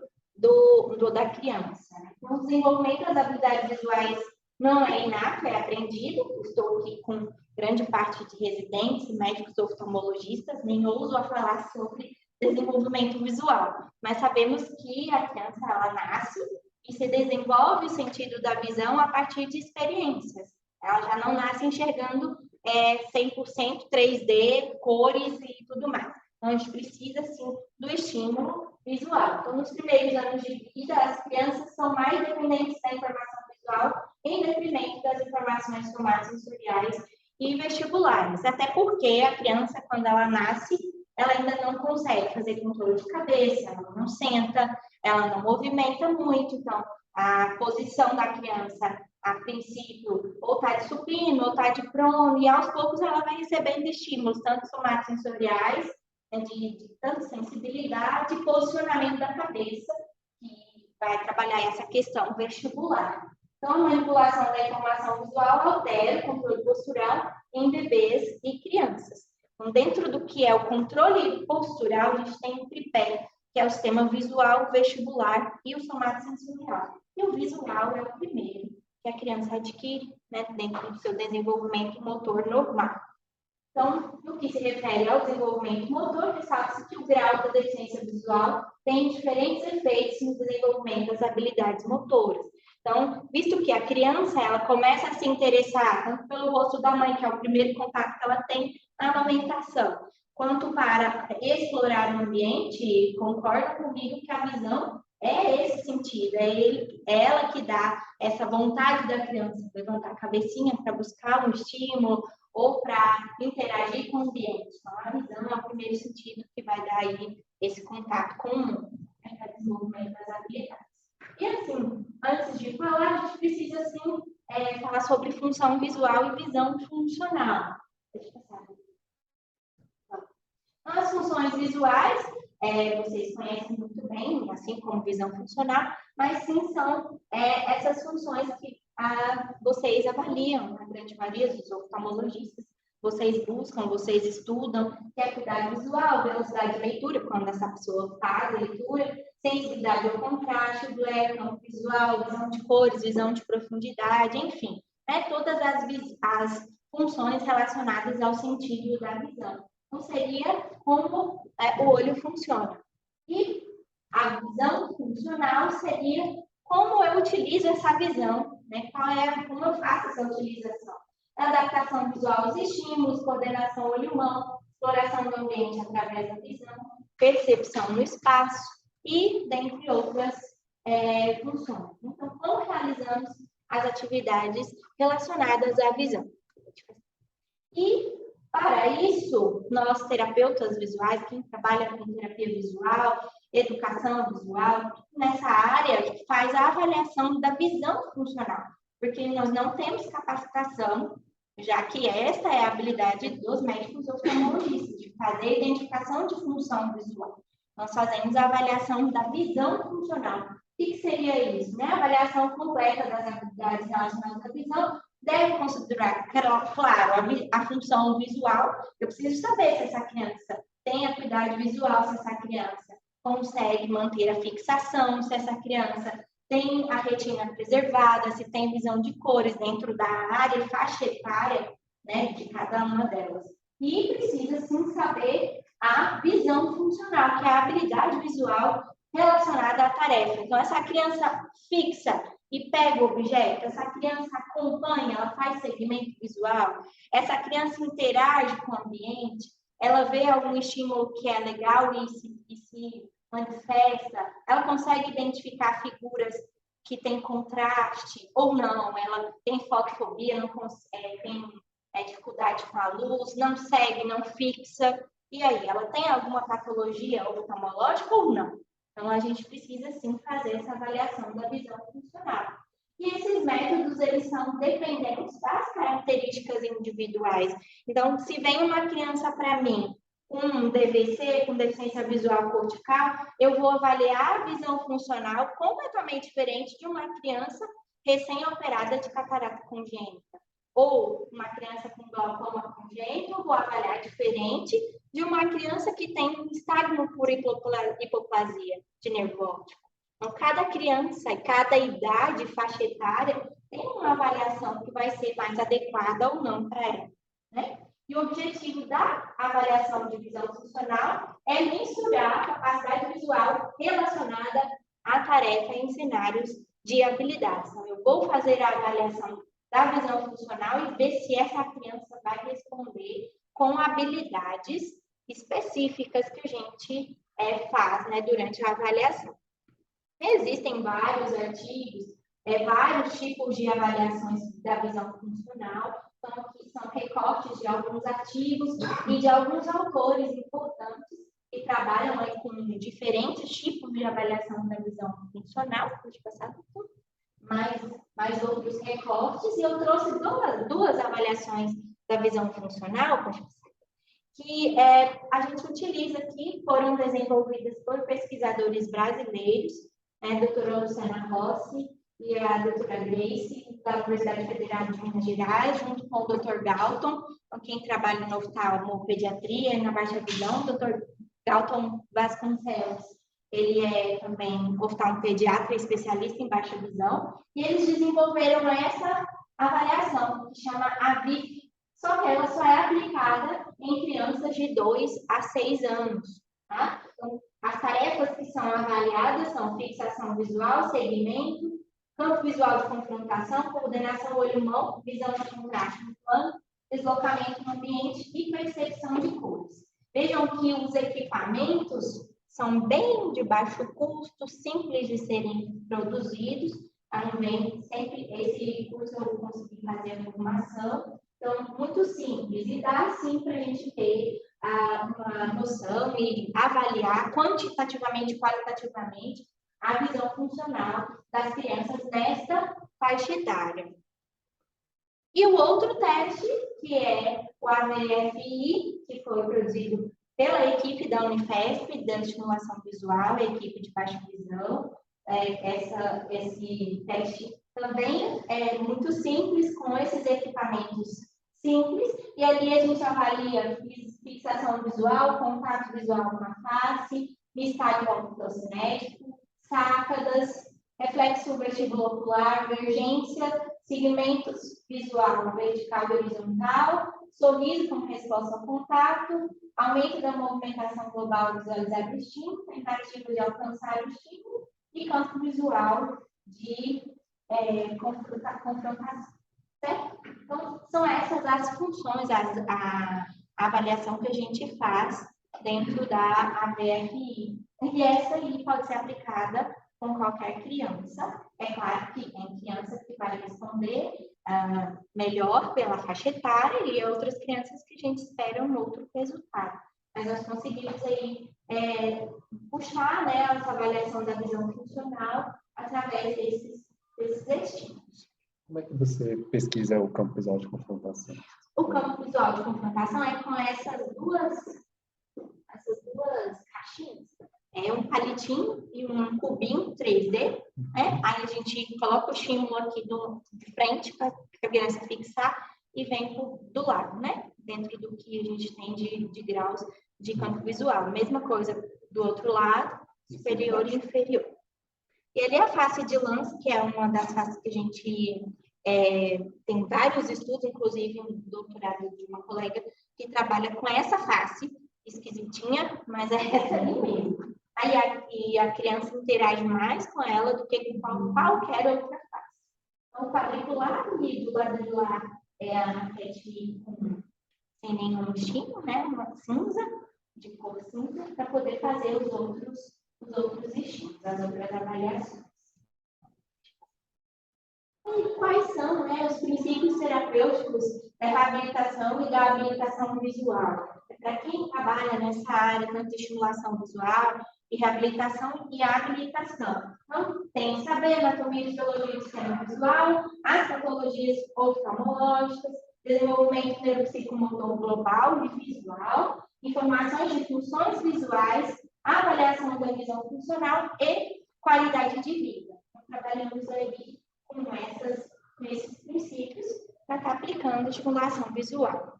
da criança. Então, o desenvolvimento das habilidades visuais não é inato, é aprendido. Estou aqui com grande parte de residentes e médicos oftalmologistas, nem ouso a falar sobre desenvolvimento visual, mas sabemos que a criança, ela nasce e se desenvolve o sentido da visão a partir de experiências. Ela já não nasce enxergando 100% 3D, cores e tudo mais. Então, a gente precisa, sim, do estímulo visual. Então, nos primeiros anos de vida, as crianças são mais dependentes da informação visual em detrimento das informações somatosensoriais e vestibulares. Até porque a criança, quando ela nasce, ela ainda não consegue fazer controle de cabeça, ela não senta, ela não movimenta muito. Então, a posição da criança, a princípio, ou está de supino, ou está de prono, e aos poucos ela vai recebendo estímulos, tanto somatosensoriais, de tanto sensibilidade e posicionamento da cabeça, que vai trabalhar essa questão vestibular. Então, a manipulação da informação visual altera o controle postural em bebês e crianças. Então, dentro do que é o controle postural, a gente tem um tripé, que é o sistema visual, vestibular e o somatosensorial. E o visual é o primeiro que a criança adquire, né, dentro do seu desenvolvimento motor normal. Então, no que se refere ao desenvolvimento motor, ressalta-se que o grau da deficiência visual tem diferentes efeitos no desenvolvimento das habilidades motoras. Então, visto que a criança, ela começa a se interessar tanto pelo rosto da mãe, que é o primeiro contato que ela tem na amamentação, quanto para explorar o ambiente, concorda comigo que a visão é esse sentido, é ela que dá essa vontade da criança de levantar a cabecinha para buscar um estímulo ou para interagir com o ambiente. Então, a visão é o primeiro sentido que vai dar aí esse contato com o mundo, né, para desenvolvimento das habilidades. E assim, antes de falar, a gente precisa assim, falar sobre função visual e visão funcional. Deixa eu passar. As funções visuais, vocês conhecem muito bem, assim como visão funcional, mas sim são essas funções que vocês avaliam, a grande maioria dos oftalmologistas, vocês buscam, vocês estudam, que é acuidade visual, velocidade de leitura, quando essa pessoa faz a leitura, sensibilidade ao contraste, glare, campo visual, visão de cores, visão de profundidade, enfim, todas as funções relacionadas ao sentido da visão. Então, seria como o olho funciona. E a visão funcional seria como eu utilizo essa visão, né? Como eu faço essa utilização. Adaptação visual aos estímulos, coordenação olho-mão, exploração do ambiente através da visão, percepção no espaço e, dentre outras funções. Então, como realizamos as atividades relacionadas à visão. E, para isso, nós, terapeutas visuais, quem trabalha com terapia visual, educação visual, nessa área, faz a avaliação da visão funcional. porque nós não temos capacitação, já que esta é a habilidade dos médicos oftalmologistas, de fazer a identificação de função visual. Nós fazemos a avaliação da visão funcional. O que seria isso? Né? A avaliação completa das habilidades relacionadas à visão deve considerar, claro, a função visual. Eu preciso saber se essa criança tem acuidade visual, se essa criança consegue manter a fixação, se essa criança tem a retina preservada, se tem visão de cores dentro da área e faixa etária, né, de cada uma delas. E precisa, sim, saber a visão funcional, que é a habilidade visual relacionada à tarefa. Então, essa criança fixa e pega o objeto, essa criança acompanha, ela faz segmento visual, essa criança interage com o ambiente, ela vê algum estímulo que é legal e se manifesta, ela consegue identificar figuras que têm contraste ou não, ela tem fotofobia, tem dificuldade com a luz, não segue, não fixa, e aí, ela tem alguma patologia oftalmológica ou não? Então, a gente precisa, sim, fazer essa avaliação da visão funcional. E esses métodos, eles são dependentes das características individuais. Então, se vem uma criança para mim com DVC, com deficiência visual cortical, eu vou avaliar a visão funcional completamente diferente de uma criança recém-operada de catarata congênita. Ou uma criança com glaucoma congênito, eu vou avaliar diferente de uma criança que tem um estágio por hipoplasia de nervo óptico. Então, cada criança e cada idade, faixa etária, tem uma avaliação que vai ser mais adequada ou não para ela, né? E o objetivo da avaliação de visão funcional é mensurar a capacidade visual relacionada à tarefa em cenários de habilidades. Então, eu vou fazer a avaliação da visão funcional e ver se essa criança vai responder com habilidades específicas que a gente faz, né, durante a avaliação. Existem vários artigos, vários tipos de avaliações da visão funcional, então, que são recortes de alguns artigos e de alguns autores importantes que trabalham aí com diferentes tipos de avaliação da visão funcional. Pode passar tudo. Mais outros recortes, e eu trouxe duas avaliações da visão funcional, que a gente utiliza aqui, foram desenvolvidas por pesquisadores brasileiros, a doutora Luciana Rossi e a doutora Grace, da Universidade Federal de Minas Gerais, junto com o doutor Galton, com quem trabalha no oftalmopediatria e na baixa visão, o doutor Galton Vasconcelos. Ele é também oftalmopediatra e especialista em baixa visão, e eles desenvolveram essa avaliação, que chama AVIF, só que ela só é aplicada em crianças de 2 a 6 anos. Tá? Então, as tarefas que são avaliadas são fixação visual, segmento, campo visual de confrontação, coordenação olho-mão, visão de contraste no plano, deslocamento no ambiente e percepção de cores. Vejam que os equipamentos são bem de baixo custo, simples de serem produzidos. Também sempre esse curso eu consegui fazer a formação, então muito simples. E dá sim para a gente ter uma noção e avaliar quantitativamente e qualitativamente a visão funcional das crianças nesta faixa etária. E o outro teste, que é o AVFI, que foi produzido pela equipe da Unifesp, da estimulação visual, a equipe de baixa visão. Esse teste também é muito simples, com esses equipamentos simples, e ali a gente avalia fixação visual, contato visual com a face, estágio ortocinético, sácadas, reflexo vestibulocular, vergência, segmentos visual vertical e horizontal, sorriso com resposta ao contato, aumento da movimentação global visualizada do estímulo, tentativa de alcançar o estímulo e campo visual de confrontação. Certo? Então, são essas as funções, a avaliação que a gente faz dentro da AVFI. E essa aí pode ser aplicada com qualquer criança. É claro que tem criança que vai responder melhor pela faixa etária e outras crianças que a gente espera um outro resultado. Mas nós conseguimos aí puxar, né, essa avaliação da visão funcional através desses estímulos. você pesquisa o campo visual de confrontação? O campo visual de confrontação é com essas duas caixinhas. É um palitinho e um cubinho 3D, né? Aí a gente coloca o estímulo aqui de frente para a criança fixar e vem do lado, né? Dentro do que a gente tem de graus de campo visual. Mesma coisa do outro lado, superior e inferior. E ali a face de Lance, que é uma das faces que a gente tem vários estudos, inclusive um doutorado de uma colega que trabalha com essa face, esquisitinha, mas é essa ali mesmo. Aí a criança interage mais com ela do que com qualquer outra face. Então, o quadricular e do lado de lá é a maquete sem nenhum estímulo, né? Uma cinza, de cor cinza, para poder fazer os outros estímulos, as outras avaliações. E quais são, né, os princípios terapêuticos da reabilitação e da habilitação visual? Para quem trabalha nessa área, tanto de estimulação visual e reabilitação e habilitação. Então, tem saber anatomia e fisiologia do sistema visual, as patologias oftalmológicas, desenvolvimento neuropsicomotor global e visual, informações de funções visuais, avaliação da visão funcional e qualidade de vida. Então, trabalhamos aí com esses princípios para estar aplicando a estimulação visual.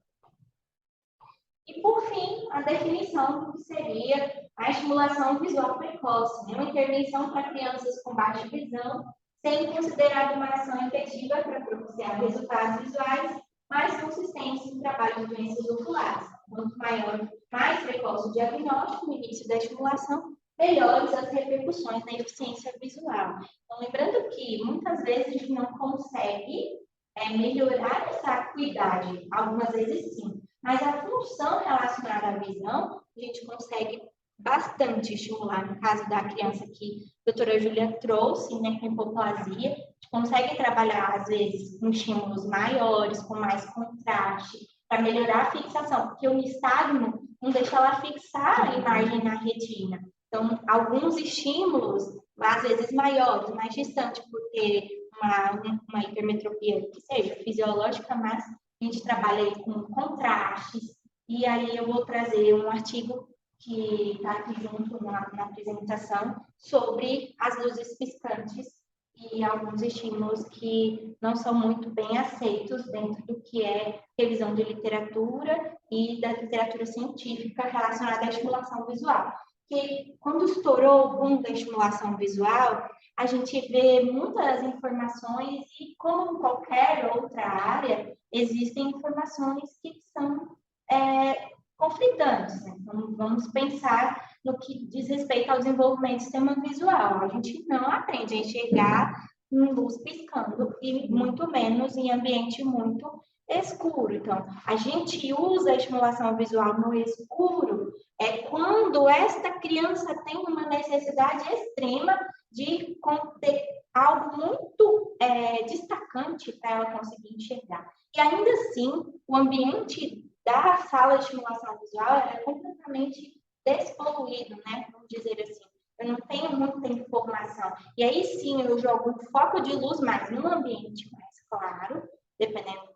E, por fim, a definição do que seria a estimulação visual precoce, né? Uma intervenção para crianças com baixa visão, sendo considerada uma ação efetiva para propiciar resultados visuais mais consistentes no trabalho de doenças oculares. Quanto mais precoce o diagnóstico, o início da estimulação, melhores as repercussões na eficiência visual. Então, lembrando que muitas vezes a gente não consegue melhorar essa acuidade, algumas vezes sim, mas a função relacionada à visão, a gente consegue bastante estimular. No caso da criança que a doutora Júlia trouxe, né, com hipoplasia, a gente consegue trabalhar, às vezes, com estímulos maiores, com mais contraste, para melhorar a fixação, porque o nistagmo não deixa ela fixar a imagem na retina. Então, alguns estímulos, às vezes maiores, mais distantes, por ter uma hipermetropia que seja fisiológica, mas a gente trabalha aí com contrastes, e aí eu vou trazer um artigo que está aqui junto na apresentação sobre as luzes piscantes e alguns estímulos que não são muito bem aceitos dentro do que é revisão de literatura e da literatura científica relacionada à estimulação visual. Que quando estourou o boom da estimulação visual, a gente vê muitas informações e, como em qualquer outra área, existem informações que são conflitantes. Né? Então, vamos pensar no que diz respeito ao desenvolvimento do sistema visual. A gente não aprende a enxergar em luz piscando e muito menos em ambiente muito escuro. Então, a gente usa a estimulação visual no escuro quando esta criança tem uma necessidade extrema de conter algo muito destacante para ela conseguir enxergar. E ainda assim, o ambiente da sala de estimulação visual é completamente despoluído, né? Vamos dizer assim. Eu não tenho muita informação. E aí sim, eu jogo um foco de luz mais no ambiente mais claro, dependendo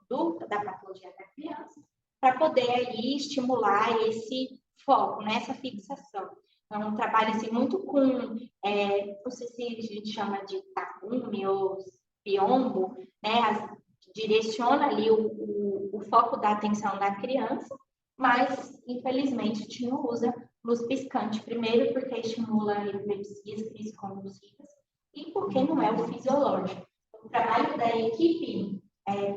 da patologia da criança, para poder aí estimular esse foco, né? Essa fixação. Então, trabalha-se muito com, não sei se a gente chama de tapume ou biombo, né? Direciona ali o foco da atenção da criança, mas, infelizmente, a gente não usa luz piscante, primeiro porque estimula epilepsias crise-convulsivas e porque não é o fisiológico. O trabalho da equipe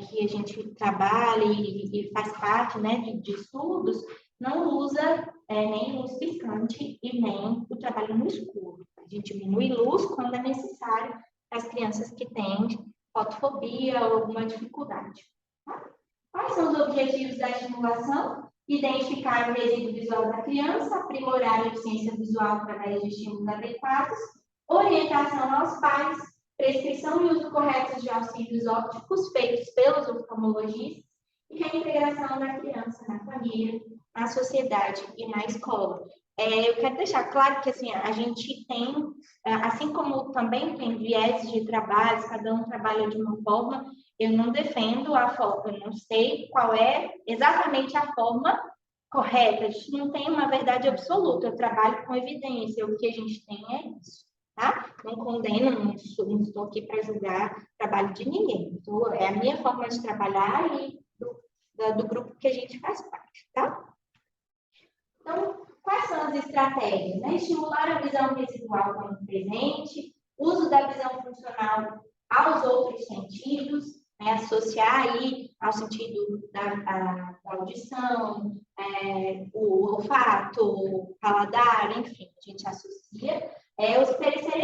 que a gente trabalha e faz parte, né, de estudos, não usa nem luz piscante e nem o trabalho no escuro. A gente diminui luz quando é necessário para as crianças que têm fotofobia ou alguma dificuldade. Tá? Quais são os objetivos da estimulação? Identificar o resíduo visual da criança, aprimorar a eficiência visual através de estímulos adequados, orientação aos pais, prescrição e uso correto de auxílios ópticos feitos pelos oftalmologistas e reintegração da criança na família, na sociedade e na escola. eu quero deixar claro que assim, a gente tem, assim como também tem viés de trabalho, cada um trabalha de uma forma, eu não defendo a forma, eu não sei qual é exatamente a forma correta, a gente não tem uma verdade absoluta, eu trabalho com evidência, o que a gente tem é isso, tá? Não condeno, não estou aqui para julgar o trabalho de ninguém, então, é a minha forma de trabalhar e do grupo que a gente faz parte, tá? Então, quais são as estratégias? Né? Estimular a visão residual como presente, uso da visão funcional aos outros sentidos, né? Associar aí ao sentido da audição, o olfato, o paladar, enfim, a gente associa. Oferecer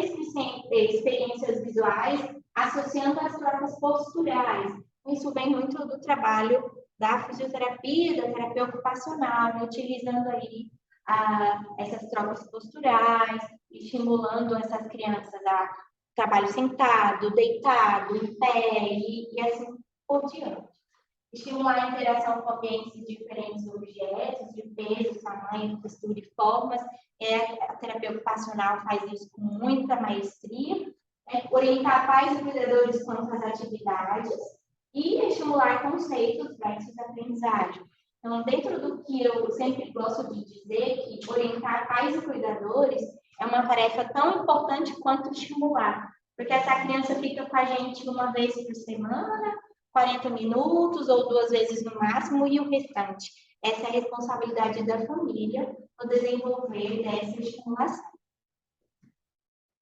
experiências visuais associando as trocas posturais. Isso vem muito do trabalho da fisioterapia, da terapia ocupacional, né? Utilizando aí essas trocas posturais, estimulando essas crianças a trabalho sentado, deitado, em pé e assim por diante. Estimular a interação com ambientes de diferentes objetos, de peso, tamanho, textura e formas. A terapia ocupacional faz isso com muita maestria. Orientar pais e cuidadores quanto às atividades e estimular conceitos versus aprendizagem. Então, dentro do que eu sempre gosto de dizer, que orientar pais e cuidadores é uma tarefa tão importante quanto estimular, porque essa criança fica com a gente uma vez por semana, 40 minutos ou 2 vezes no máximo, e o restante. Essa é a responsabilidade da família no desenvolver dessa estimulação.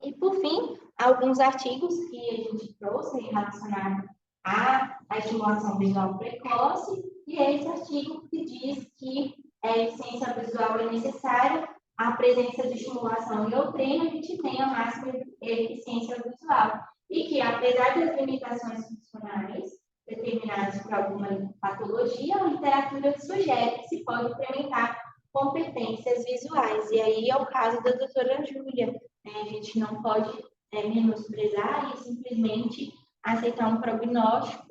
E, por fim, alguns artigos que a gente trouxe relacionados à estimulação visual precoce, e é esse artigo que diz que a eficiência visual é necessária, a presença de estimulação e o treino, a gente tem a máxima eficiência visual. E que, apesar das limitações funcionais determinadas por alguma patologia, a literatura sugere que se pode implementar competências visuais. E aí é o caso da doutora Júlia. Né? A gente não pode menosprezar e simplesmente aceitar um prognóstico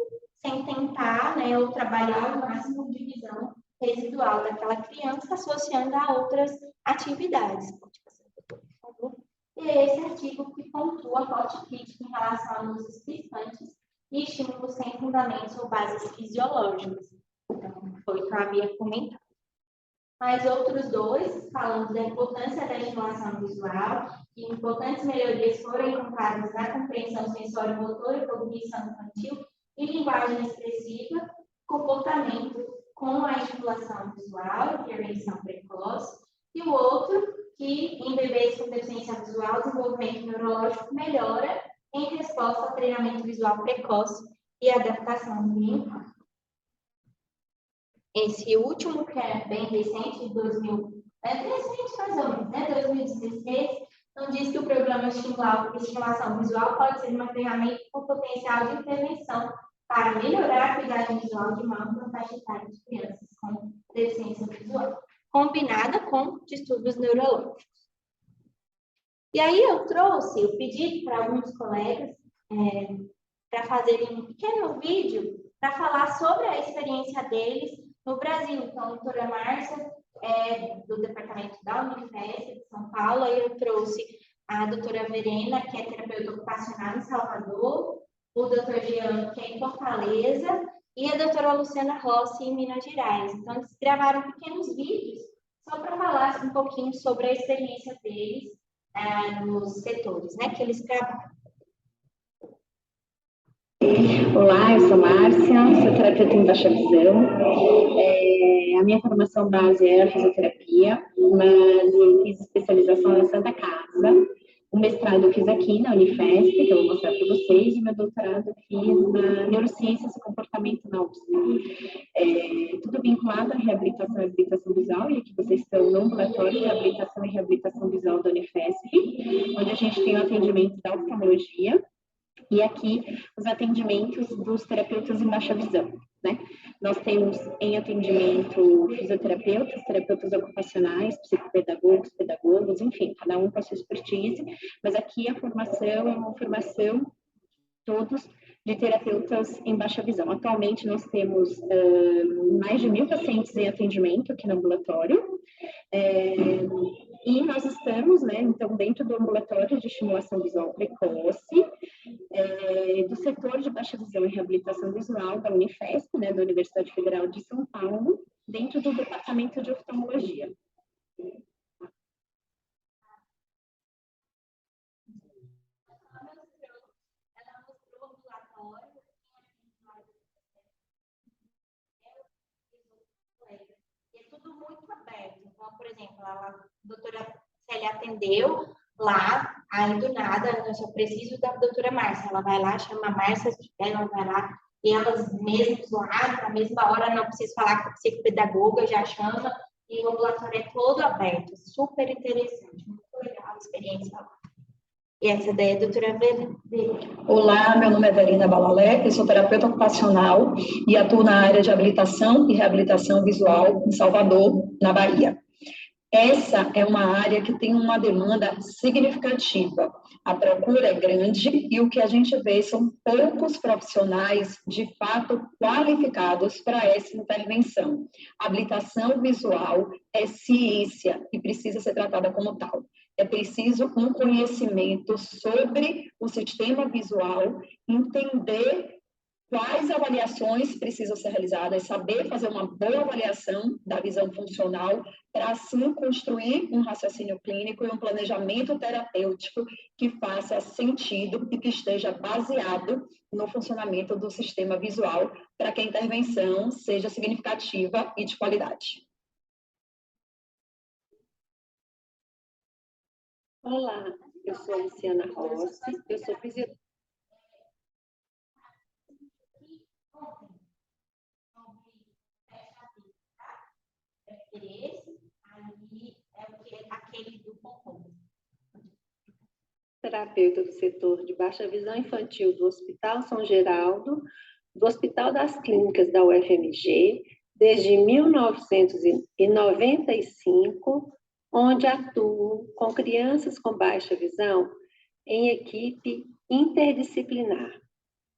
sem tentar, né, ou trabalhar o máximo de visão residual daquela criança associando a outras atividades. Pode passar, por favor. E é esse artigo que pontua forte crítica em relação a luzes piscantes e estímulos sem fundamentos ou bases fisiológicas. Então, foi o que eu havia comentado. Mais outros 2, falando da importância da estimulação visual, que importantes melhorias foram encontradas na compreensão sensório-motora, cognição infantil e linguagem expressiva, comportamento com a estimulação visual, intervenção precoce, e o outro, que em bebês com deficiência visual, o desenvolvimento neurológico melhora em resposta ao treinamento visual precoce e adaptação ambiental. Esse último, que é bem recente, de 2000, recente mais ou menos, né, 2016, então diz que o programa de estimulação visual pode ser uma ferramenta com potencial de intervenção para melhorar a cuidado visual de uma ampla faixa etária de crianças com deficiência visual, combinada com distúrbios neurológicos. E aí eu pedi para alguns colegas para fazerem um pequeno vídeo para falar sobre a experiência deles no Brasil. Então, a doutora Márcia do departamento da Unifesp de São Paulo, aí eu trouxe a doutora Verena, que é terapeuta ocupacional em Salvador, o doutor Jean, que é em Fortaleza, e a doutora Luciana Rossi, em Minas Gerais. Então, eles gravaram pequenos vídeos só para falar um pouquinho sobre a experiência deles nos setores, né, que eles trabalham. Olá, eu sou Márcia, sou terapeuta em baixa visão. A minha formação base é a fisioterapia, mas eu fiz especialização na Santa Casa. O mestrado eu fiz aqui na Unifesp, que eu vou mostrar para vocês, e meu doutorado eu fiz na Neurociências e Comportamento na USP. Tudo vinculado à reabilitação e reabilitação visual, e aqui vocês estão no ambulatório de reabilitação e reabilitação visual da Unifesp, onde a gente tem o atendimento da oftalmologia, e aqui os atendimentos dos terapeutas em baixa visão, né? Nós temos em atendimento fisioterapeutas, terapeutas ocupacionais, pedagogos, enfim, cada um com a sua expertise, mas aqui a formação é uma formação todos de terapeutas em baixa visão. Atualmente nós temos mais de 1.000 pacientes em atendimento aqui no ambulatório, E nós estamos, né, então, dentro do ambulatório de estimulação visual precoce, do setor de baixa visão e reabilitação visual da Unifesp, né, da Universidade Federal de São Paulo, dentro do departamento de oftalmologia. Ela mostrou o ambulatório, e é tudo muito aberto. Então, por exemplo, a doutora Célia atendeu lá, aí do nada, eu só preciso da doutora Márcia. Ela vai lá, chama a Márcia, ela vai lá, e elas mesmas lá, na mesma hora, não preciso falar com a psicopedagoga, já chama, e o ambulatório é todo aberto, super interessante, muito legal a experiência lá. E essa daí é a doutora Verena. Olá, meu nome é Verena Balalé, eu sou terapeuta ocupacional e atuo na área de habilitação e reabilitação visual em Salvador, na Bahia. Essa é uma área que tem uma demanda significativa. A procura é grande e o que a gente vê são poucos profissionais de fato qualificados para essa intervenção. A habilitação visual é ciência e precisa ser tratada como tal. É preciso um conhecimento sobre o sistema visual, entender quais avaliações precisam ser realizadas, saber fazer uma boa avaliação da visão funcional, para assim construir um raciocínio clínico e um planejamento terapêutico que faça sentido e que esteja baseado no funcionamento do sistema visual, para que a intervenção seja significativa e de qualidade. Olá, eu sou a Luciana Rossi, eu sou fisioterapeuta. Terapeuta do setor de baixa visão infantil do Hospital São Geraldo, do Hospital das Clínicas da UFMG, desde 1995, onde atuo com crianças com baixa visão em equipe interdisciplinar.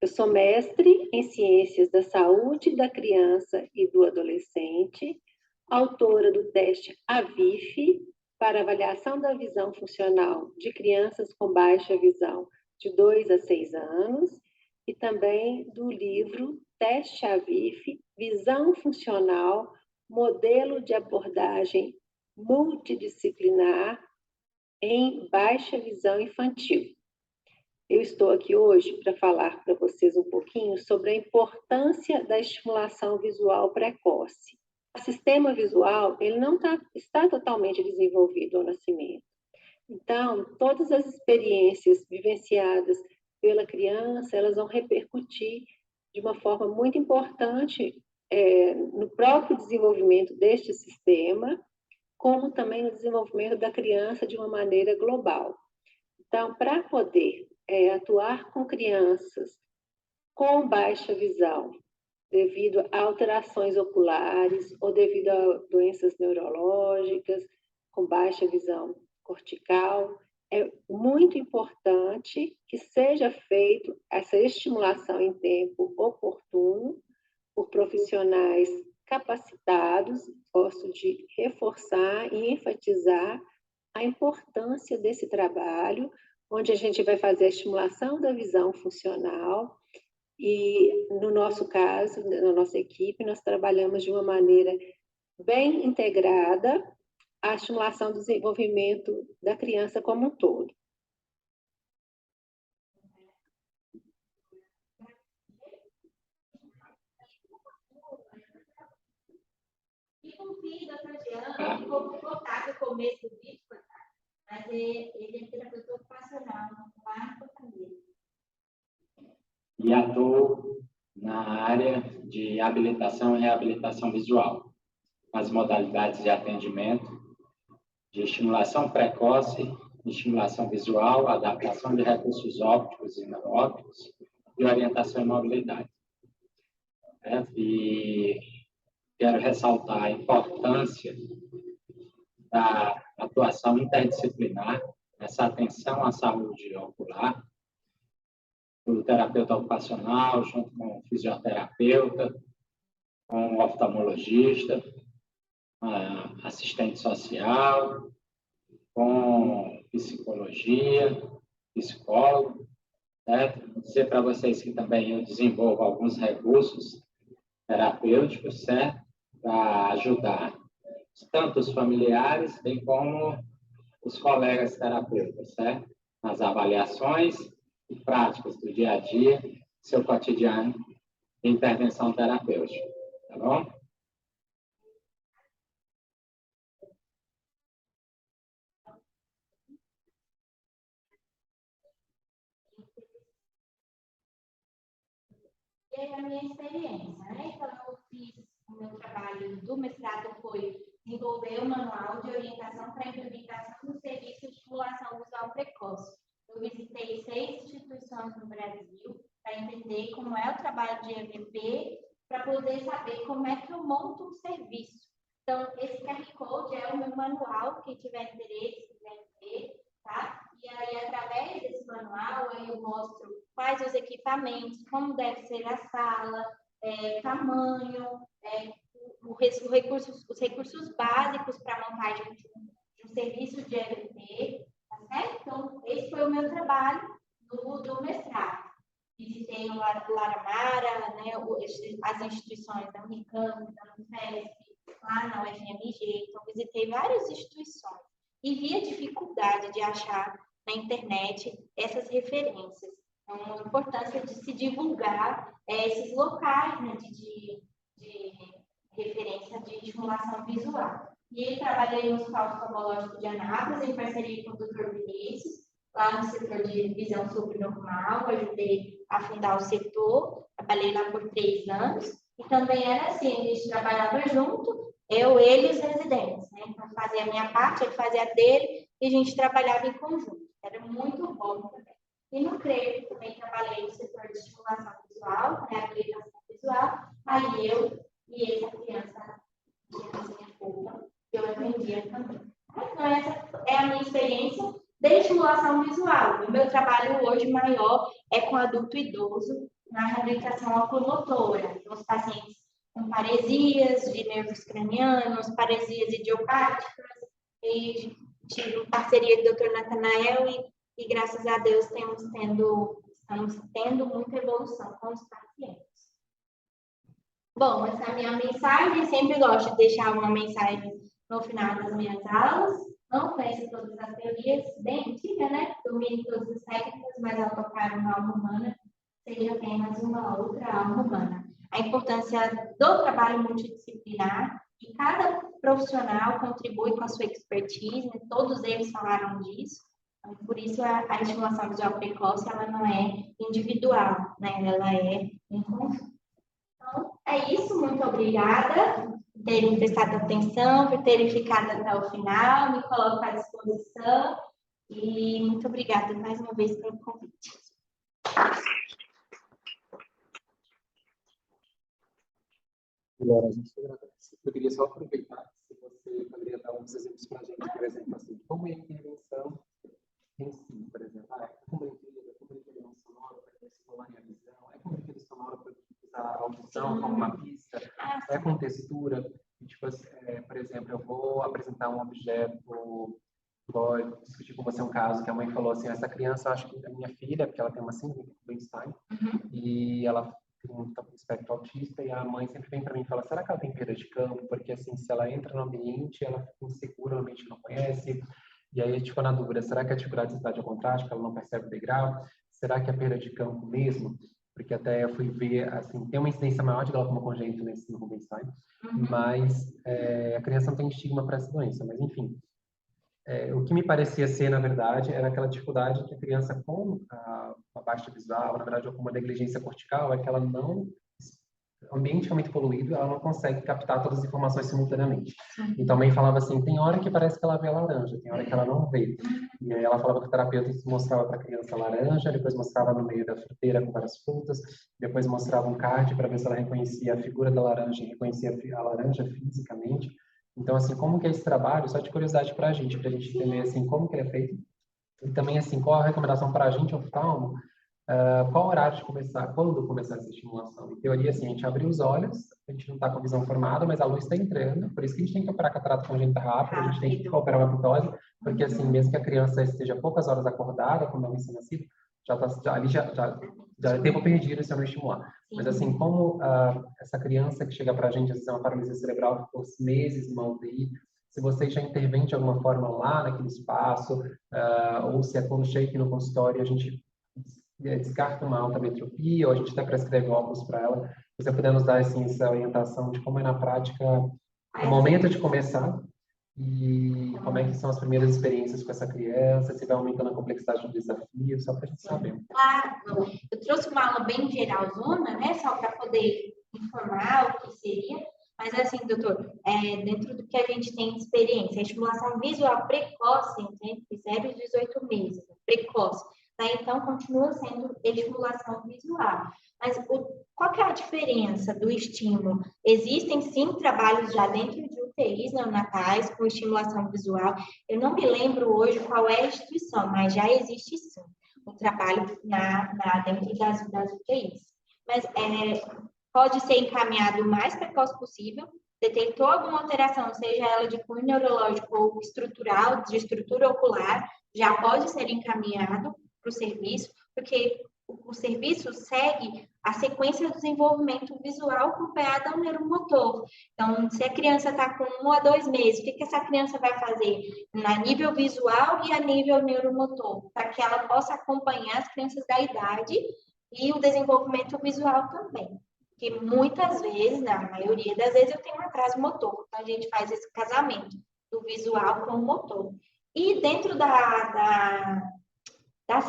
Eu sou mestre em Ciências da Saúde da Criança e do Adolescente, autora do teste AVIF para avaliação da visão funcional de crianças com baixa visão de 2 a 6 anos e também do livro Teste AVIF, Visão Funcional, Modelo de Abordagem Multidisciplinar em Baixa Visão Infantil. Eu estou aqui hoje para falar para vocês um pouquinho sobre a importância da estimulação visual precoce. O sistema visual, ele não está totalmente desenvolvido ao nascimento. Então, todas as experiências vivenciadas pela criança, elas vão repercutir de uma forma muito importante no próprio desenvolvimento deste sistema, como também no desenvolvimento da criança de uma maneira global. Então, para poder atuar com crianças com baixa visão, devido a alterações oculares ou devido a doenças neurológicas, com baixa visão cortical, é muito importante que seja feita essa estimulação em tempo oportuno por profissionais capacitados. Gosto de reforçar e enfatizar a importância desse trabalho, onde a gente vai fazer a estimulação da visão funcional e, no nosso caso, na nossa equipe, nós trabalhamos de uma maneira bem integrada a estimulação do desenvolvimento da criança como um todo. E com o filho da Tatiana, ficou cortado o começo do vídeo, mas ele é terapeuta ocupacional lá em Fortaleza. E atuo na área de habilitação e reabilitação visual, as modalidades de atendimento, de estimulação precoce, estimulação visual, adaptação de recursos ópticos e não ópticos e orientação em mobilidade. E quero ressaltar a importância da atuação interdisciplinar, essa atenção à saúde ocular, do terapeuta ocupacional, junto com o fisioterapeuta, com o oftalmologista, assistente social, com psicologia, psicólogo, certo? Vou dizer para vocês que também eu desenvolvo alguns recursos terapêuticos, certo? Para ajudar tanto os familiares, bem como os colegas terapeutas, certo? Nas avaliações e práticas do dia a dia, seu cotidiano de intervenção terapêutica, tá bom? E aí, a minha experiência, né? Então, eu fiz o meu trabalho do mestrado foi desenvolver um manual de orientação para a implementação do serviço de estimulação visual precoce. Eu visitei 6 instituições no Brasil para entender como é o trabalho de EVP, para poder saber como é que eu monto um serviço. Então, esse QR Code é o meu manual, quem tiver interesse, quiser ver, tá? E aí, através desse manual, aí eu mostro quais os equipamentos, como deve ser a sala, tamanho, os recursos básicos para a montagem de um serviço de EVP, tá certo? Então, esse foi o meu trabalho do mestrado. Visitei o Laramara, né, as instituições da Unicamp, da Unifesp, lá na UFMG, então visitei várias instituições e vi a dificuldade de achar na internet essas referências. Então, a importância de se divulgar esses locais, né, de referência de estimulação visual. E trabalhei no Hospital Oftalmológico de Anápolis, em parceria com o Dr. Vinícius, lá no setor de visão subnormal, ajudei a fundar o setor, trabalhei lá por 3 anos, e também era assim, a gente trabalhava junto, ele e os residentes, né? Então, fazia a minha parte, ele fazia a dele, e a gente trabalhava em conjunto. Era muito bom também. E no CREV também trabalhei no setor de estimulação visual, reabilitação visual, aí eu e essa criança fofa, eu atendia também. Então, essa é a minha experiência de estimulação visual. O meu trabalho hoje maior é com adulto idoso na reabilitação oculomotora. Então, os pacientes com paresias de nervos cranianos, paresias idiopáticas, e tive parceria do Dr. Natanael e graças a Deus estamos tendo muita evolução com os pacientes. Bom, essa é a minha mensagem. Sempre gosto de deixar uma mensagem no final das minhas aulas. Não conheço todas as teorias, bem antiga, né? Domine todas as técnicas, mas ao tocar uma alma humana, seja apenas uma outra alma humana. A importância do trabalho multidisciplinar, e cada profissional contribui com a sua expertise, né? Todos eles falaram disso. Por isso, a estimulação visual precoce, ela não é individual, né? Ela é em conjunto. Então, é isso. Muito obrigada por terem prestado atenção, por terem ficado até o final. Me coloco à disposição. E muito obrigada mais uma vez pelo convite. Laura, a gente agradece. Eu queria só aproveitar, se você poderia dar alguns exemplos para a gente, por exemplo, assim, como é a intervenção em si, por exemplo, é comunicação sonora para que estimular a visão, é comunicação sonora para usar a audição como uma pista, é com textura, e, tipo, por exemplo, eu vou apresentar um objeto, vou discutir com você um caso que a mãe falou assim, essa criança, eu acho que é minha filha, porque ela tem uma síndrome de Bernstein, e ela tem um espectro autista, e a mãe sempre vem para mim e fala, será que ela tem perda de campo? Porque, assim, se ela entra no ambiente, ela fica insegura no ambiente que não conhece. E aí a gente ficou na dúvida, será que a dificuldade de cidade ao contraste, que ela não percebe o degrau? Será que é perda de campo mesmo? Porque até eu fui ver, assim, tem uma incidência maior de glaucoma congênito nesse Rubinstein, mas a criança não tem estigma para essa doença. Mas, enfim, o que me parecia ser, na verdade, era aquela dificuldade que a criança com a baixa visual, na verdade, ou com uma negligência cortical, é que ela não... O ambiente é muito poluído, ela não consegue captar todas as informações simultaneamente. Então, a mãe falava assim, tem hora que parece que ela vê a laranja, tem hora que ela não vê. E aí ela falava que o terapeuta mostrava para a criança a laranja, depois mostrava no meio da fruteira com várias frutas, depois mostrava um card para ver se ela reconhecia a figura da laranja e reconhecia a laranja fisicamente. Então, assim, como que é esse trabalho? Só de curiosidade para a gente entender, assim, como que ele é feito. E também, assim, qual a recomendação para a gente, oftalmo, Qual horário de começar, quando começar essa estimulação? Em teoria, assim, a gente abre os olhos, a gente não está com a visão formada, mas a luz está entrando, por isso que a gente tem que operar catarata congênita rápido, a gente tem que operar uma pitose, porque assim, mesmo que a criança esteja poucas horas acordada, quando ela recém nascido, já tempo perdido se eu não estimular. Mas assim, como essa criança que chega para a gente, às vezes é uma paralisia cerebral que ficou meses numa UTI, se você já intervém de alguma forma lá naquele espaço, ou se é quando chega aqui no consultório, a gente descarta uma alta-metropia, ou a gente até prescreve óculos para ela. Se você puder nos dar assim, essa orientação de como é na prática o momento de começar e como é que são as primeiras experiências com essa criança, se vai aumentando a complexidade do desafio, só para a gente saber. Claro, eu trouxe uma aula bem geralzona, né, só para poder informar o que seria, mas assim, doutor, dentro do que a gente tem de experiência, a estimulação visual precoce entre 0 e 18 meses, precoce, tá? Então continua sendo estimulação visual. Mas qual que é a diferença do estímulo? Existem sim trabalhos já dentro de UTIs neonatais com estimulação visual. Eu não me lembro hoje qual é a instituição, mas já existe sim um trabalho dentro das UTIs. Mas pode ser encaminhado o mais precoce possível. Detectou alguma alteração, seja ela de cunho neurológico ou estrutural, de estrutura ocular, já pode ser encaminhado para o serviço, porque o serviço segue a sequência do desenvolvimento visual acompanhada ao neuromotor. Então, se a criança está com 1 a 2 meses, o que essa criança vai fazer a nível visual e a nível neuromotor? Para que ela possa acompanhar as crianças da idade e o desenvolvimento visual também. Porque muitas vezes, na maioria das vezes, eu tenho um atraso motor. Então, a gente faz esse casamento do visual com o motor. E dentro da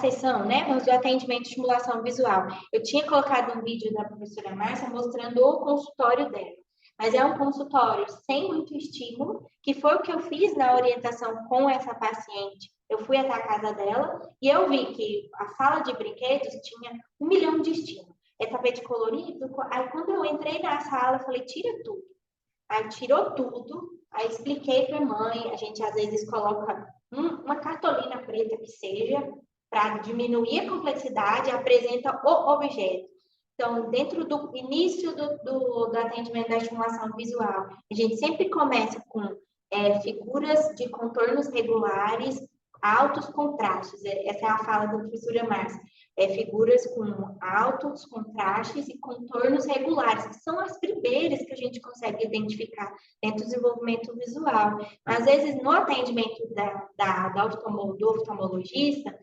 sessão, né, do atendimento de estimulação visual, eu tinha colocado um vídeo da professora Márcia mostrando o consultório dela. Mas é um consultório sem muito estímulo, que foi o que eu fiz na orientação com essa paciente. Eu fui até a casa dela e eu vi que a sala de brinquedos tinha 1 milhão de estímulos. Tapete colorido. Aí, quando eu entrei na sala, eu falei, tira tudo. Aí, tirou tudo. Aí, expliquei para a mãe. A gente, às vezes, coloca uma cartolina preta que seja, para diminuir a complexidade, apresenta o objeto. Então, dentro do início do atendimento da estimulação visual, a gente sempre começa com figuras de contornos regulares, altos contrastes. Essa é a fala da professora Márcia. Figuras com altos contrastes e contornos regulares, que são as primeiras que a gente consegue identificar dentro do desenvolvimento visual. Às vezes, no atendimento do oftalmologista,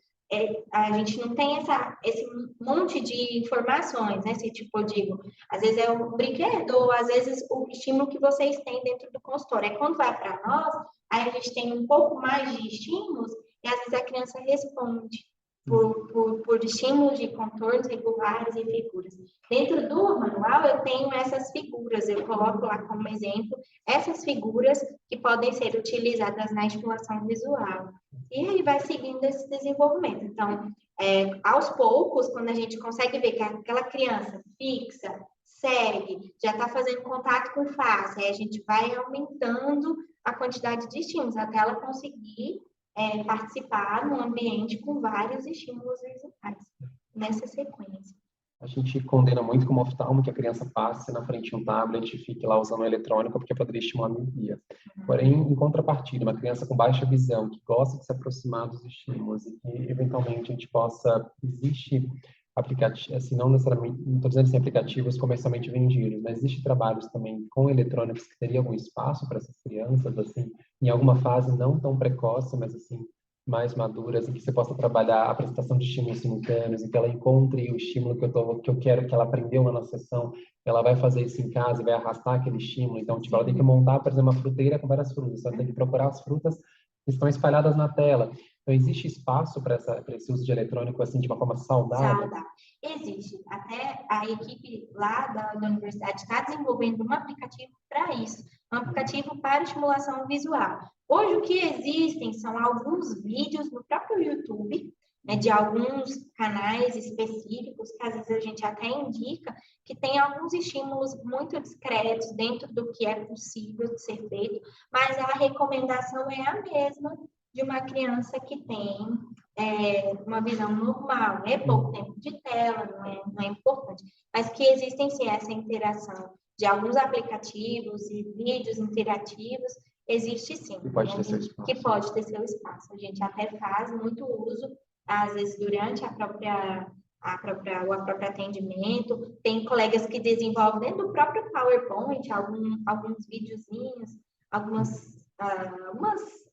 a gente não tem esse monte de informações, né? Se, tipo, eu digo, às vezes é um brinquedo, ou às vezes o estímulo que vocês têm dentro do consultório. Aí, quando vai para nós, aí a gente tem um pouco mais de estímulos, e às vezes a criança responde por estímulos de contornos regulares e figuras. Dentro do manual, eu tenho essas figuras, eu coloco lá como exemplo essas figuras que podem ser utilizadas na estimulação visual. E aí vai seguindo esse desenvolvimento. Então, aos poucos, quando a gente consegue ver que aquela criança fixa, segue, já está fazendo contato com face, aí a gente vai aumentando a quantidade de estímulos até ela conseguir participar num ambiente com vários estímulos visuais, nessa sequência. A gente condena muito como oftalmo que a criança passe na frente de um tablet e fique lá usando o eletrônico porque poderia estimular a miopia. Porém, em contrapartida, uma criança com baixa visão, que gosta de se aproximar dos estímulos e que, eventualmente, a gente possa... Existe aplicativos, assim, não necessariamente, não estou dizendo assim, aplicativos comercialmente vendidos, mas existe trabalhos também com eletrônicos que teria algum espaço para essas crianças, assim, em alguma fase não tão precoce, mas assim, mais maduras, em que você possa trabalhar a apresentação de estímulos simultâneos, em que ela encontre o estímulo que eu quero que ela aprendeu na sessão, ela vai fazer isso em casa e vai arrastar aquele estímulo. Então, tipo, ela tem que montar, por exemplo, uma fruteira com várias frutas, ela tem que procurar as frutas que estão espalhadas na tela. Então, existe espaço para esse uso de eletrônico, assim, de uma forma saudável? Existe. Até a equipe lá da universidade está desenvolvendo um aplicativo para isso, um aplicativo para estimulação visual. Hoje, o que existem são alguns vídeos no próprio YouTube, né, de alguns canais específicos, que às vezes a gente até indica, que tem alguns estímulos muito discretos dentro do que é possível de ser feito, mas a recomendação é a mesma de uma criança que tem uma visão normal, é pouco tempo de tela, não é importante, mas que existem sim essa interação de alguns aplicativos e vídeos interativos, existe sim. Que pode ter seu espaço. Que pode ter seu espaço. A gente até faz muito uso, às vezes durante o próprio atendimento, tem colegas que desenvolvem dentro do próprio PowerPoint alguns videozinhos, algumas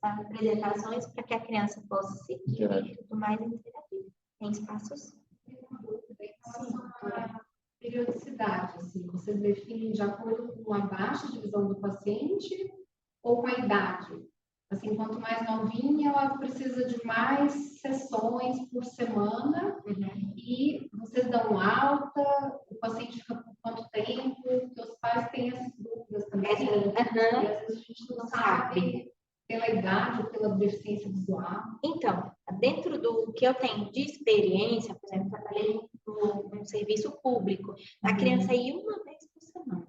apresentações para que a criança possa seguir e tudo mais interativo. Tem espaços? Periodicidade, assim, vocês definem de acordo com a baixa divisão do paciente ou com a idade? Assim, quanto mais novinha, ela precisa de mais sessões por semana e vocês dão alta, o paciente fica por quanto tempo, porque os pais têm essas dúvidas também, e às vezes a gente não sabe pela idade ou pela deficiência visual. Então, dentro do que eu tenho de experiência, por exemplo, trabalhei num serviço público, a criança ia uma vez por semana.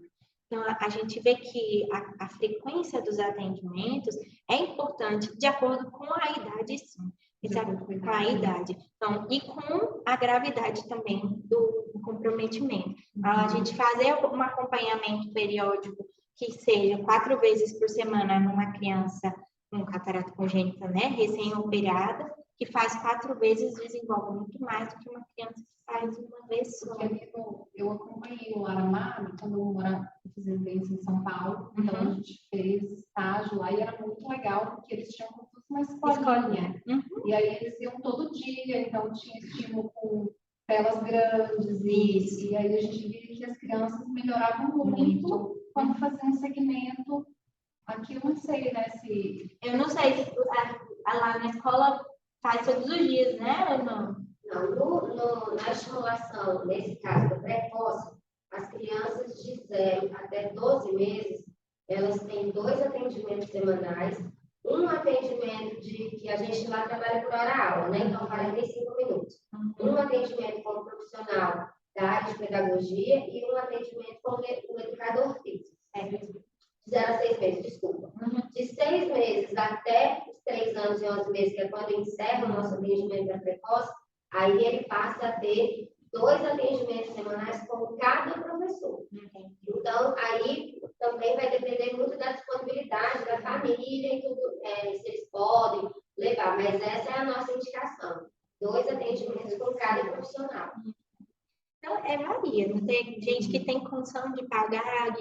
Então, a gente vê que a frequência dos atendimentos é importante de acordo com a idade, sim. Com a idade. Então, e com a gravidade também do comprometimento. A gente fazer um acompanhamento periódico que seja 4 vezes por semana numa criança com catarata congênita, né, recém-operada, que faz 4 vezes, desenvolve muito mais do que uma criança que faz uma vez só. Eu acompanhei o Aramari quando eu morava em residência em São Paulo, então a gente fez estágio lá e era muito legal, porque eles tinham como uma escolinha. E aí eles iam todo dia, então tinha estímulo com telas grandes, e aí a gente via que as crianças melhoravam muito quando faziam segmento. Aqui eu não sei, né, se... Eu não sei se lá na escola faz todos os dias, né, ou não? Não, na estimulação, nesse caso do precoce, as crianças de 0 até 12 meses, elas têm 2 atendimentos semanais, um atendimento que a gente lá trabalha por hora-aula, né, então 45 minutos. Um atendimento com o profissional da área de pedagogia e um atendimento com o educador físico. De 0 a 6 meses, desculpa. De 6 meses até os 3 anos e 11 meses, que é quando encerra o nosso atendimento da precoce, aí ele passa a ter 2 atendimentos semanais com cada professor. Então, aí também vai depender muito da disponibilidade da família e tudo, se eles podem levar, mas essa é a nossa indicação. 2 atendimentos com cada profissional. Então, varia. Não tem gente que tem condição de pagar,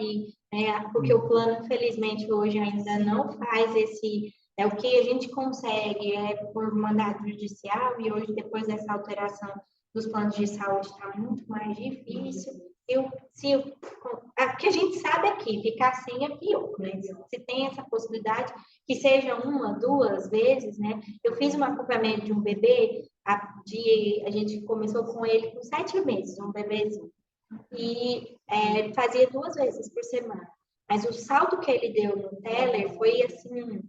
porque o plano, infelizmente, hoje ainda não faz esse... o que a gente consegue por mandado judicial, e hoje, depois dessa alteração dos planos de saúde, está muito mais difícil. O que a gente sabe aqui, ficar sem é pior, né? Se tem essa possibilidade, que seja 1, 2 vezes, né? Eu fiz um acompanhamento de um bebê, a gente começou com ele com 7 meses, um bebezinho, e fazia 2 vezes por semana. Mas o salto que ele deu no Teller foi, assim,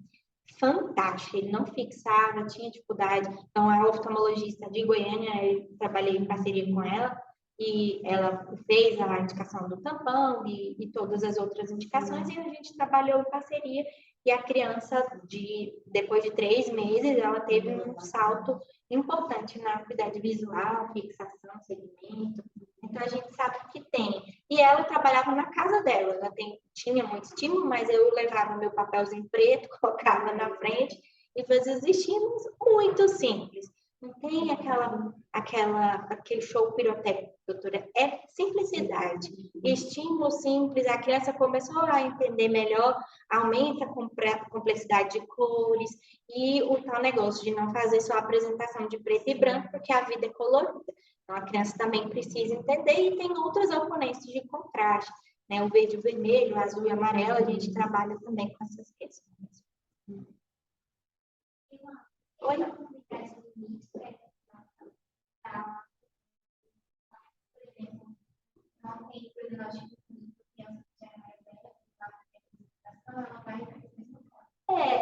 fantástico. Ele não fixava, tinha dificuldade. Então, a oftalmologista de Goiânia, eu trabalhei em parceria com ela, e ela fez a indicação do tampão e todas as outras indicações, e a gente trabalhou em parceria, e a criança, depois de 3 meses, ela teve um salto importante na acuidade visual, fixação, segmento. Então, a gente sabe que tem. E ela trabalhava na casa dela, ela tinha muito estímulo, mas eu levava meu papelzinho preto, colocava na frente e fazia os estímulos muito simples. Não tem aquele show pirotécnico, doutora. É simplicidade. Estímulo simples, a criança começou a entender melhor, aumenta a complexidade de cores e o tal negócio de não fazer só a apresentação de preto e branco, porque a vida é colorida. Então, a criança também precisa entender, e tem outros oponentes de contraste, né? O verde, o vermelho, o azul e o amarelo, a gente trabalha também com essas questões. Oi?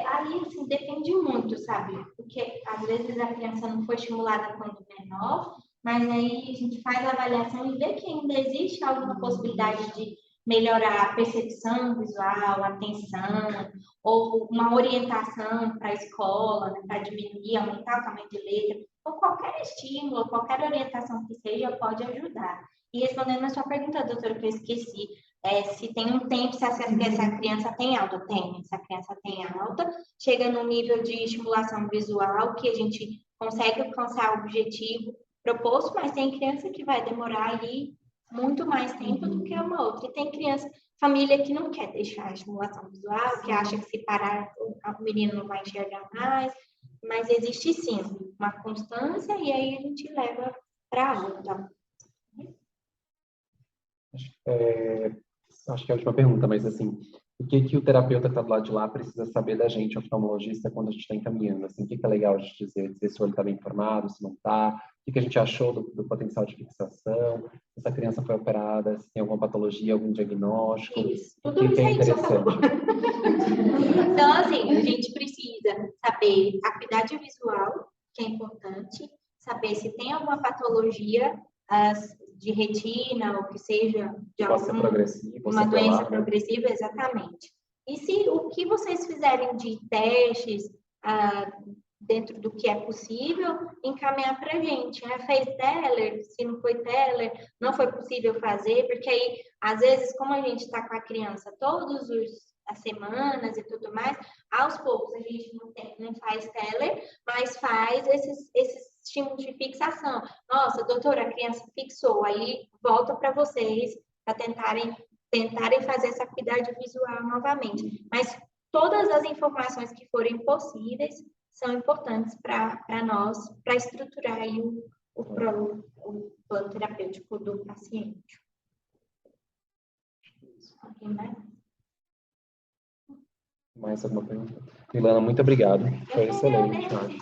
Aí, assim, depende muito, sabe? Porque, às vezes, a criança não foi estimulada quando menor, mas aí a gente faz a avaliação e vê que ainda existe alguma possibilidade melhorar a percepção visual, a atenção, ou uma orientação para a escola, né, para diminuir, aumentar o tamanho de letra, ou qualquer estímulo, qualquer orientação que seja, pode ajudar. E respondendo a sua pergunta, doutora, que eu esqueci, se tem um tempo, se essa criança tem alta, se a criança tem alta, chega no nível de estimulação visual, que a gente consegue alcançar o objetivo proposto, mas tem criança que vai demorar aí muito mais tempo do que uma outra. E tem criança, família que não quer deixar a estimulação visual, que acha que se parar, o menino não vai enxergar mais, mas existe sim uma constância e aí a gente leva para alta. Acho que é a última pergunta, mas assim, o que o terapeuta que está do lado de lá precisa saber da gente, oftalmologista, quando a gente está encaminhando? Assim, o que é legal de dizer se o olho está bem informado, se não está, o que a gente achou do potencial de fixação, se essa criança foi operada, se tem alguma patologia, algum diagnóstico, Tudo isso é interessante. Então, assim, a gente precisa saber a acuidade visual, que é importante, saber se tem alguma patologia de retina, ou que seja de uma doença progressiva, exatamente. E se o que vocês fizerem de testes dentro do que é possível, encaminhar para a gente, né? Fez Teller, se não foi Teller, não foi possível fazer, porque aí, às vezes, como a gente está com a criança todas as semanas e tudo mais, aos poucos a gente não faz Teller, mas faz esses estímulos de fixação. Nossa, doutora, a criança fixou, aí volta para vocês para tentarem fazer essa acuidade visual novamente. Mas todas as informações que forem possíveis são importantes para nós, para estruturar aí o plano terapêutico do paciente. Alguém mais? Mais alguma pergunta? Milana, muito obrigado. Foi excelente, acho.